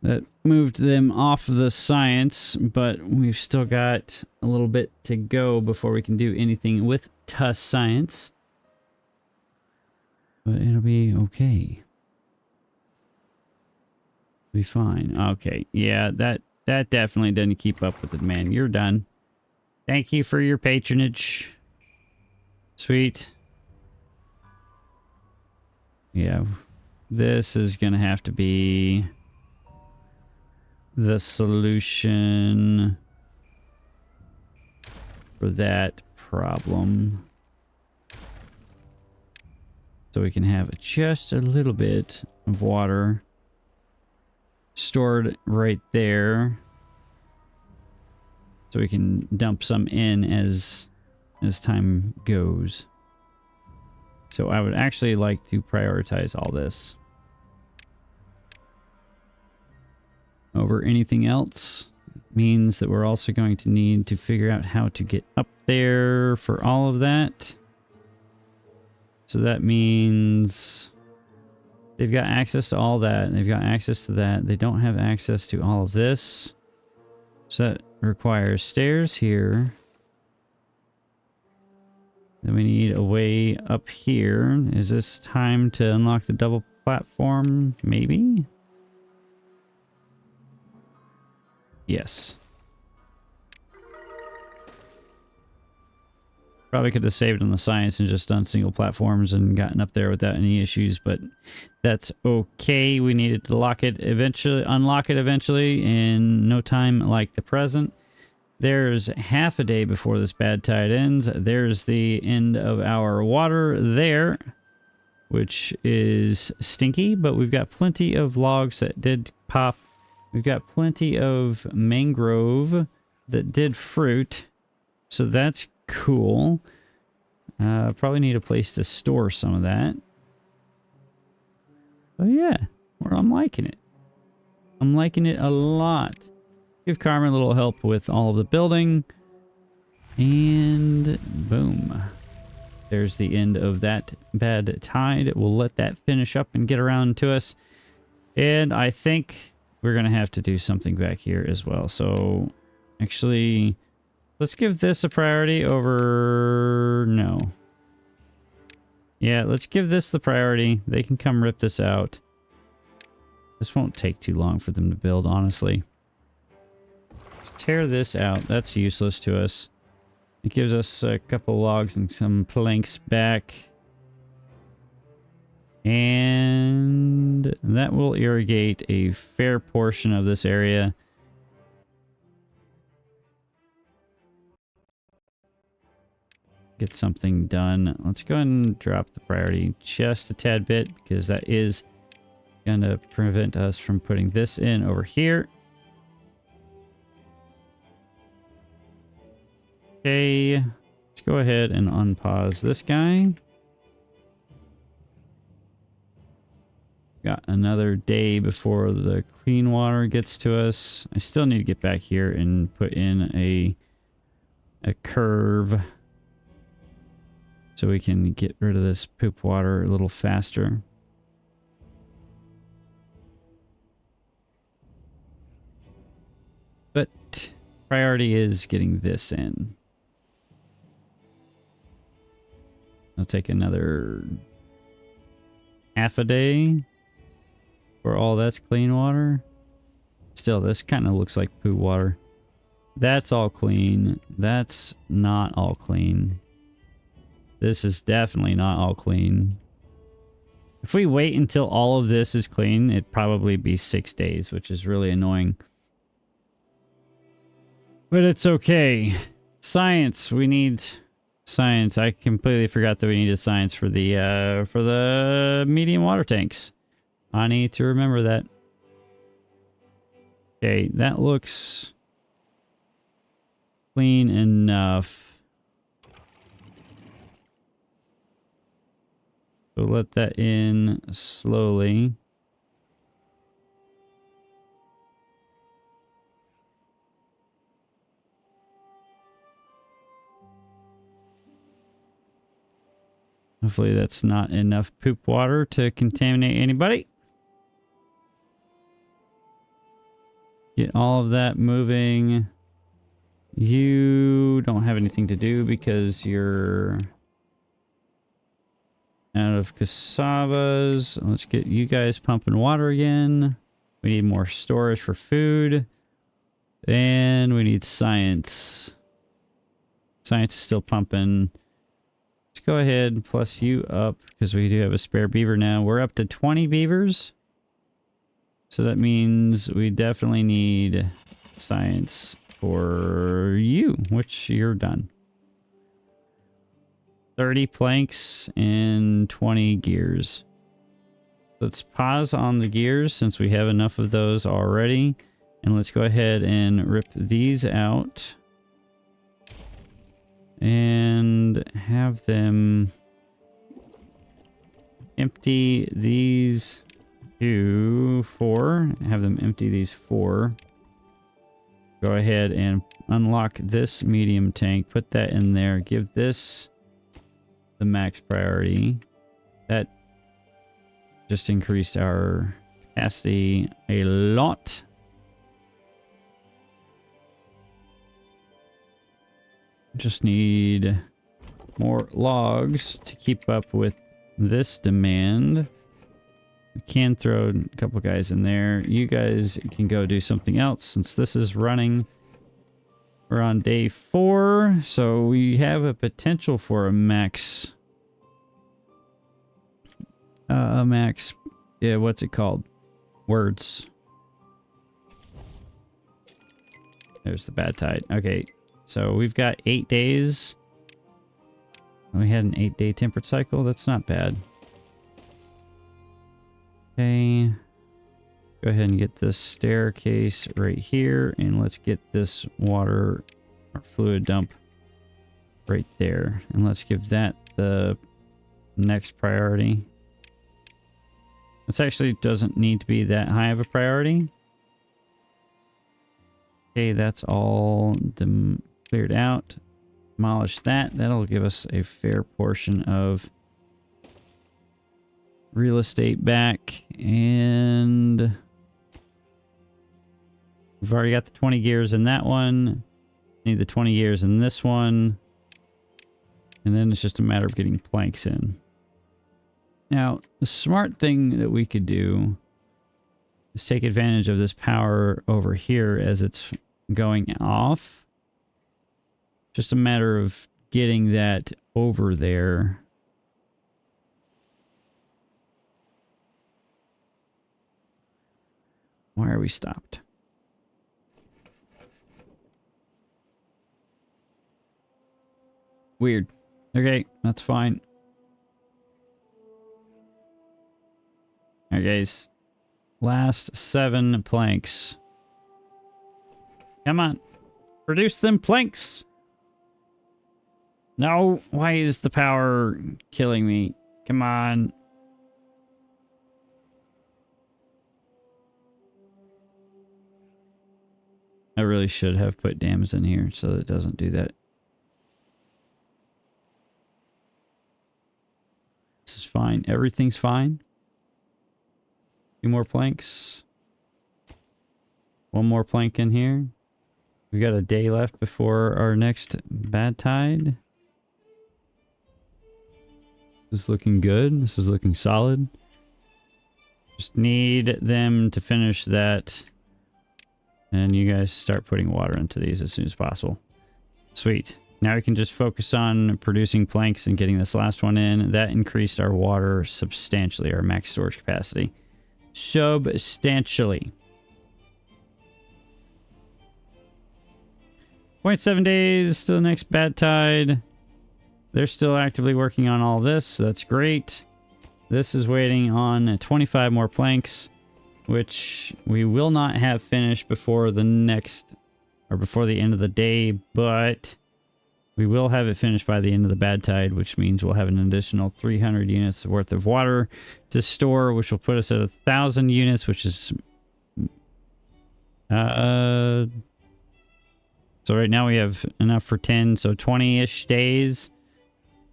That moved them off of the science, but we've still got a little bit to go before we can do anything with science. But it'll be okay. Be fine. Okay. Yeah, that definitely doesn't keep up with the demand. You're done. Thank you for your patronage. Sweet. Yeah. This is going to have to be the solution for that problem. So we can have just a little bit of water stored right there. So we can dump some in as time goes. So I would actually like to prioritize all this over anything else. Means that we're also going to need to figure out how to get up there for all of that. So that means they've got access to all that, and they've got access to that. They don't have access to all of this. So that requires stairs here. Then we need a way up here. Is this time to unlock the double platform? Maybe? Yes. Probably could have saved on the science and just done single platforms and gotten up there without any issues, but that's okay. We needed to unlock it eventually in no time like the present. There's half a day before this bad tide ends. There's the end of our water there, which is stinky, but we've got plenty of logs that did pop. We've got plenty of mangrove that did fruit, so that's cool. Probably need a place to store some of that. Oh yeah, well, I'm liking it. I'm liking it a lot. Give Carmen a little help with all of the building. And boom. There's the end of that bad tide. We'll let that finish up and get around to us. And I think we're going to have to do something back here as well. So actually, let's give this a priority over... No. Yeah, let's give this the priority. They can come rip this out. This won't take too long for them to build, honestly. Let's tear this out. That's useless to us. It gives us a couple logs and some planks back. And that will irrigate a fair portion of this area. Get something done. Let's go ahead and drop the priority just a tad bit because that is going to prevent us from putting this in over here. Okay, let's go ahead and unpause this guy. Got another day before the clean water gets to us. I still need to get back here and put in a curve so we can get rid of this poop water a little faster. But priority is getting this in. I'll take another half a day for all that's clean water. Still, this kind of looks like poo water. That's all clean. That's not all clean. This is definitely not all clean. If we wait until all of this is clean, it'd probably be 6 days, which is really annoying. But it's okay. Science. We need science. I completely forgot that we needed science for the medium water tanks. I need to remember that. Okay, that looks clean enough. So let that in slowly. Hopefully that's not enough poop water to contaminate anybody. Get all of that moving. You don't have anything to do because you're out of cassavas. Let's get you guys pumping water again. We need more storage for food. And we need science. Science is still pumping. Let's go ahead and plus you up because we do have a spare beaver now. We're up to 20 beavers. So that means we definitely need science for you, which you're done. 30 planks and 20 gears. Let's pause on the gears since we have enough of those already. And let's go ahead and rip these out. And have them empty these 4. Have them empty these 4. Go ahead and unlock this medium tank. Put that in there. Give this the max priority. That just increased our capacity a lot. Just need more logs to keep up with this demand. We can throw a couple guys in there. You guys can go do something else since this is running. We're on day 4, so we have a potential for a max. Yeah, what's it called? Words. There's the bad tide. Okay, so we've got 8 days. We had an 8-day temperate cycle. That's not bad. Okay. Go ahead and get this staircase right here, and let's get this water or fluid dump right there. And let's give that the next priority. This actually doesn't need to be that high of a priority. Okay, that's all cleared out. Demolish that. That'll give us a fair portion of real estate back. And we've already got the 20 gears in that one. Need the 20 gears in this one. And then it's just a matter of getting planks in. Now, the smart thing that we could do is take advantage of this power over here as it's going off. Just a matter of getting that over there. Why are we stopped? Weird. Okay, that's fine. Alright, guys. Last 7 planks. Come on. Produce them planks. No, why is the power killing me? Come on. I really should have put dams in here so that it doesn't do that. This is fine. Everything's fine. 2 more planks. 1 more plank in here. We've got a day left before our next bad tide. This is looking good. This is looking solid. Just need them to finish that. And you guys start putting water into these as soon as possible. Sweet. Now we can just focus on producing planks and getting this last one in. That increased our water substantially, our max storage capacity. Substantially. 0.7 days to the next bad tide. They're still actively working on all this, so that's great. This is waiting on 25 more planks, which we will not have finished before the next, or before the end of the day, but we will have it finished by the end of the bad tide, which means we'll have an additional 300 units worth of water to store, which will put us at 1,000 units, which is... So right now we have enough for 10, so 20-ish days.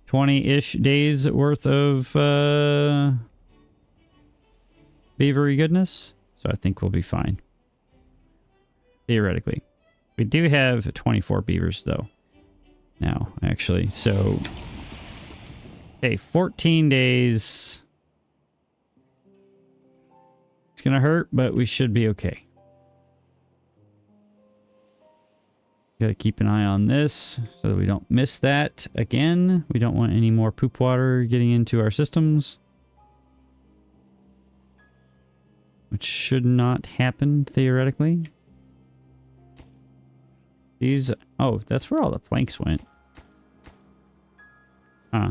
20-ish days worth of beavery goodness. So I think we'll be fine. Theoretically. We do have 24 beavers, though. Now, actually, so... Okay, 14 days. It's gonna hurt, but we should be okay. Gotta keep an eye on this so that we don't miss that again. We don't want any more poop water getting into our systems. Which should not happen, theoretically. These... Oh, that's where all the planks went. Huh.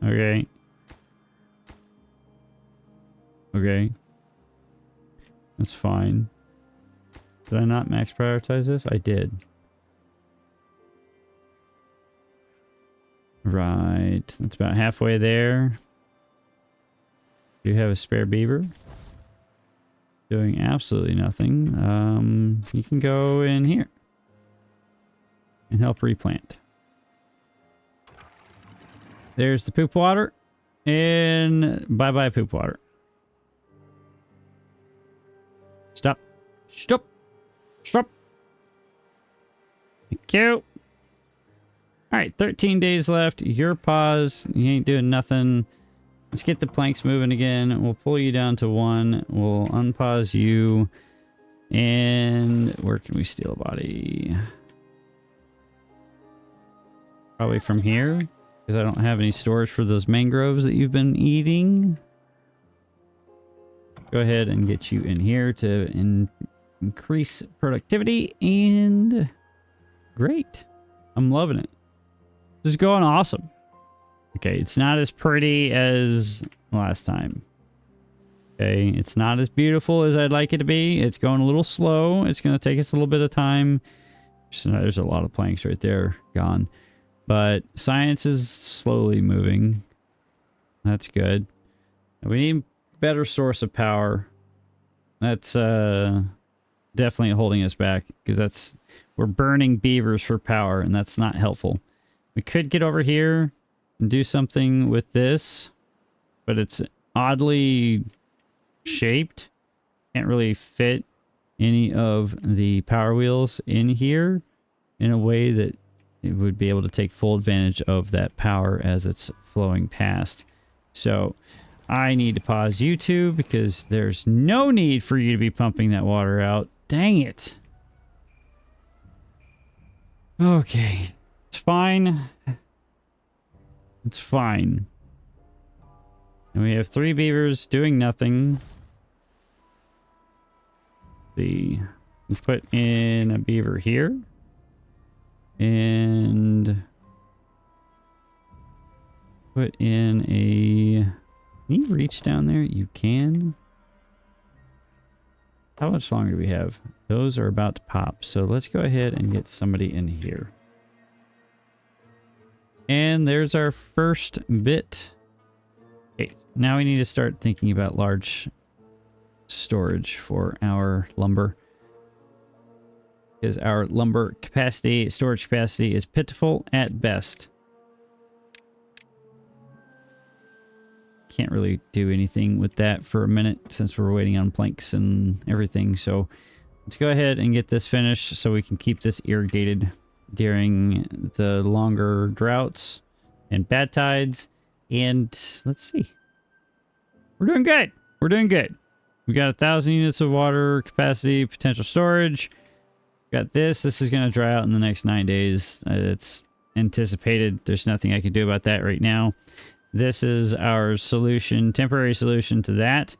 Okay. Okay. That's fine. Did I not max prioritize this? I did. Right. That's about halfway there. Do you have a spare beaver? Doing absolutely nothing. You can go in here and help replant. There's the poop water. And bye-bye poop water. Stop. Stop. Stop. Thank you. Alright, 13 days left. Your pause. You ain't doing nothing. Let's get the planks moving again. We'll pull you down to 1. We'll unpause you. And where can we steal a body? Probably from here. Because I don't have any storage for those mangroves that you've been eating. Go ahead and get you in here to increase productivity. And great. I'm loving it. This is going awesome. Okay, it's not as pretty as last time. Okay, it's not as beautiful as I'd like it to be. It's going a little slow. It's going to take us a little bit of time. So there's a lot of planks right there gone. But science is slowly moving. That's good. We need a better source of power. That's definitely holding us back, because we're burning beavers for power, and that's not helpful. We could get over here and do something with this, but it's oddly shaped. Can't really fit any of the power wheels in here in a way that it would be able to take full advantage of that power as it's flowing past. So I need to pause YouTube because there's no need for you to be pumping that water out. Dang it. Okay. It's fine. It's fine. And we have 3 beavers doing nothing. We put in a beaver here. And put in a... Can you reach down there? You can. How much longer do we have? Those are about to pop. So let's go ahead and get somebody in here. And there's our first bit. Okay, now we need to start thinking about large storage for our lumber. Because our lumber capacity, storage capacity, is pitiful at best. Can't really do anything with that for a minute since we're waiting on planks and everything. So let's go ahead and get this finished so we can keep this irrigated during the longer droughts and bad tides. And let's see. We're doing good. We're doing good. We got 1,000 units of water capacity, potential storage. Got this. This is going to dry out in the next 9 days. It's anticipated. There's nothing I can do about that right now. This is our solution, temporary solution to that,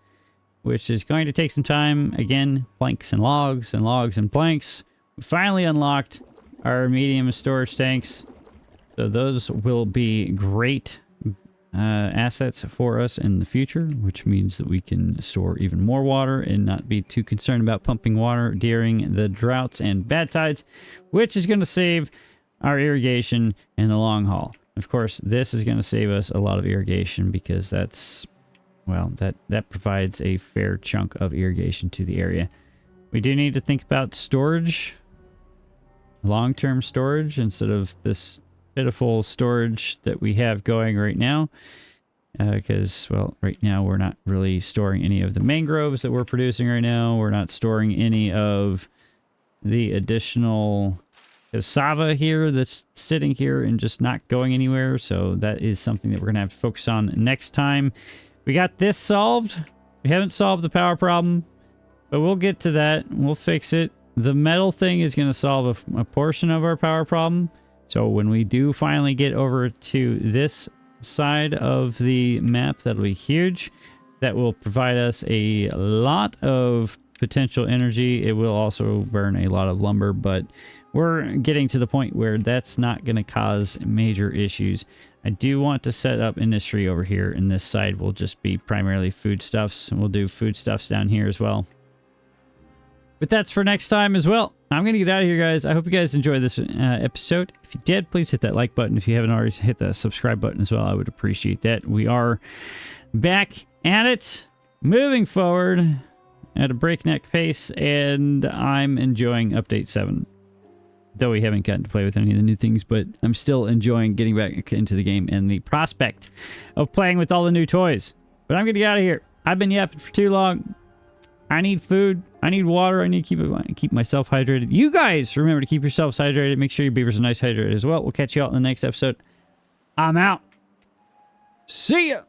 which is going to take some time. Again, planks and logs and logs and planks. We finally unlocked our medium storage tanks. So those will be great assets for us in the future, which means that we can store even more water and not be too concerned about pumping water during the droughts and bad tides, which is going to save our irrigation in the long haul. Of course, this is going to save us a lot of irrigation because that's, well, that provides a fair chunk of irrigation to the area. We do need to think about storage, long-term storage, instead of this pitiful storage that we have going right now. Because, well, right now we're not really storing any of the mangroves that we're producing right now. We're not storing any of the additional cassava here that's sitting here and just not going anywhere. So that is something that we're going to have to focus on next time. We got this solved. We haven't solved the power problem, but we'll get to that. We'll fix it. The metal thing is going to solve a portion of our power problem. So when we do finally get over to this side of the map, that'll be huge. That will provide us a lot of potential energy. It will also burn a lot of lumber, but we're getting to the point where that's not going to cause major issues. I do want to set up industry over here, and this side will just be primarily foodstuffs, and we'll do foodstuffs down here as well. But that's for next time as well. I'm going to get out of here, guys. I hope you guys enjoyed this episode. If you did, please hit that like button. If you haven't already, hit the subscribe button as well. I would appreciate that. We are back at it, moving forward at a breakneck pace, and I'm enjoying Update 7. Though we haven't gotten to play with any of the new things, but I'm still enjoying getting back into the game and the prospect of playing with all the new toys. But I'm going to get out of here. I've been yapping for too long. I need food. I need water. I need to keep myself hydrated. You guys remember to keep yourselves hydrated. Make sure your beavers are nice hydrated as well. We'll catch you all in the next episode. I'm out. See ya.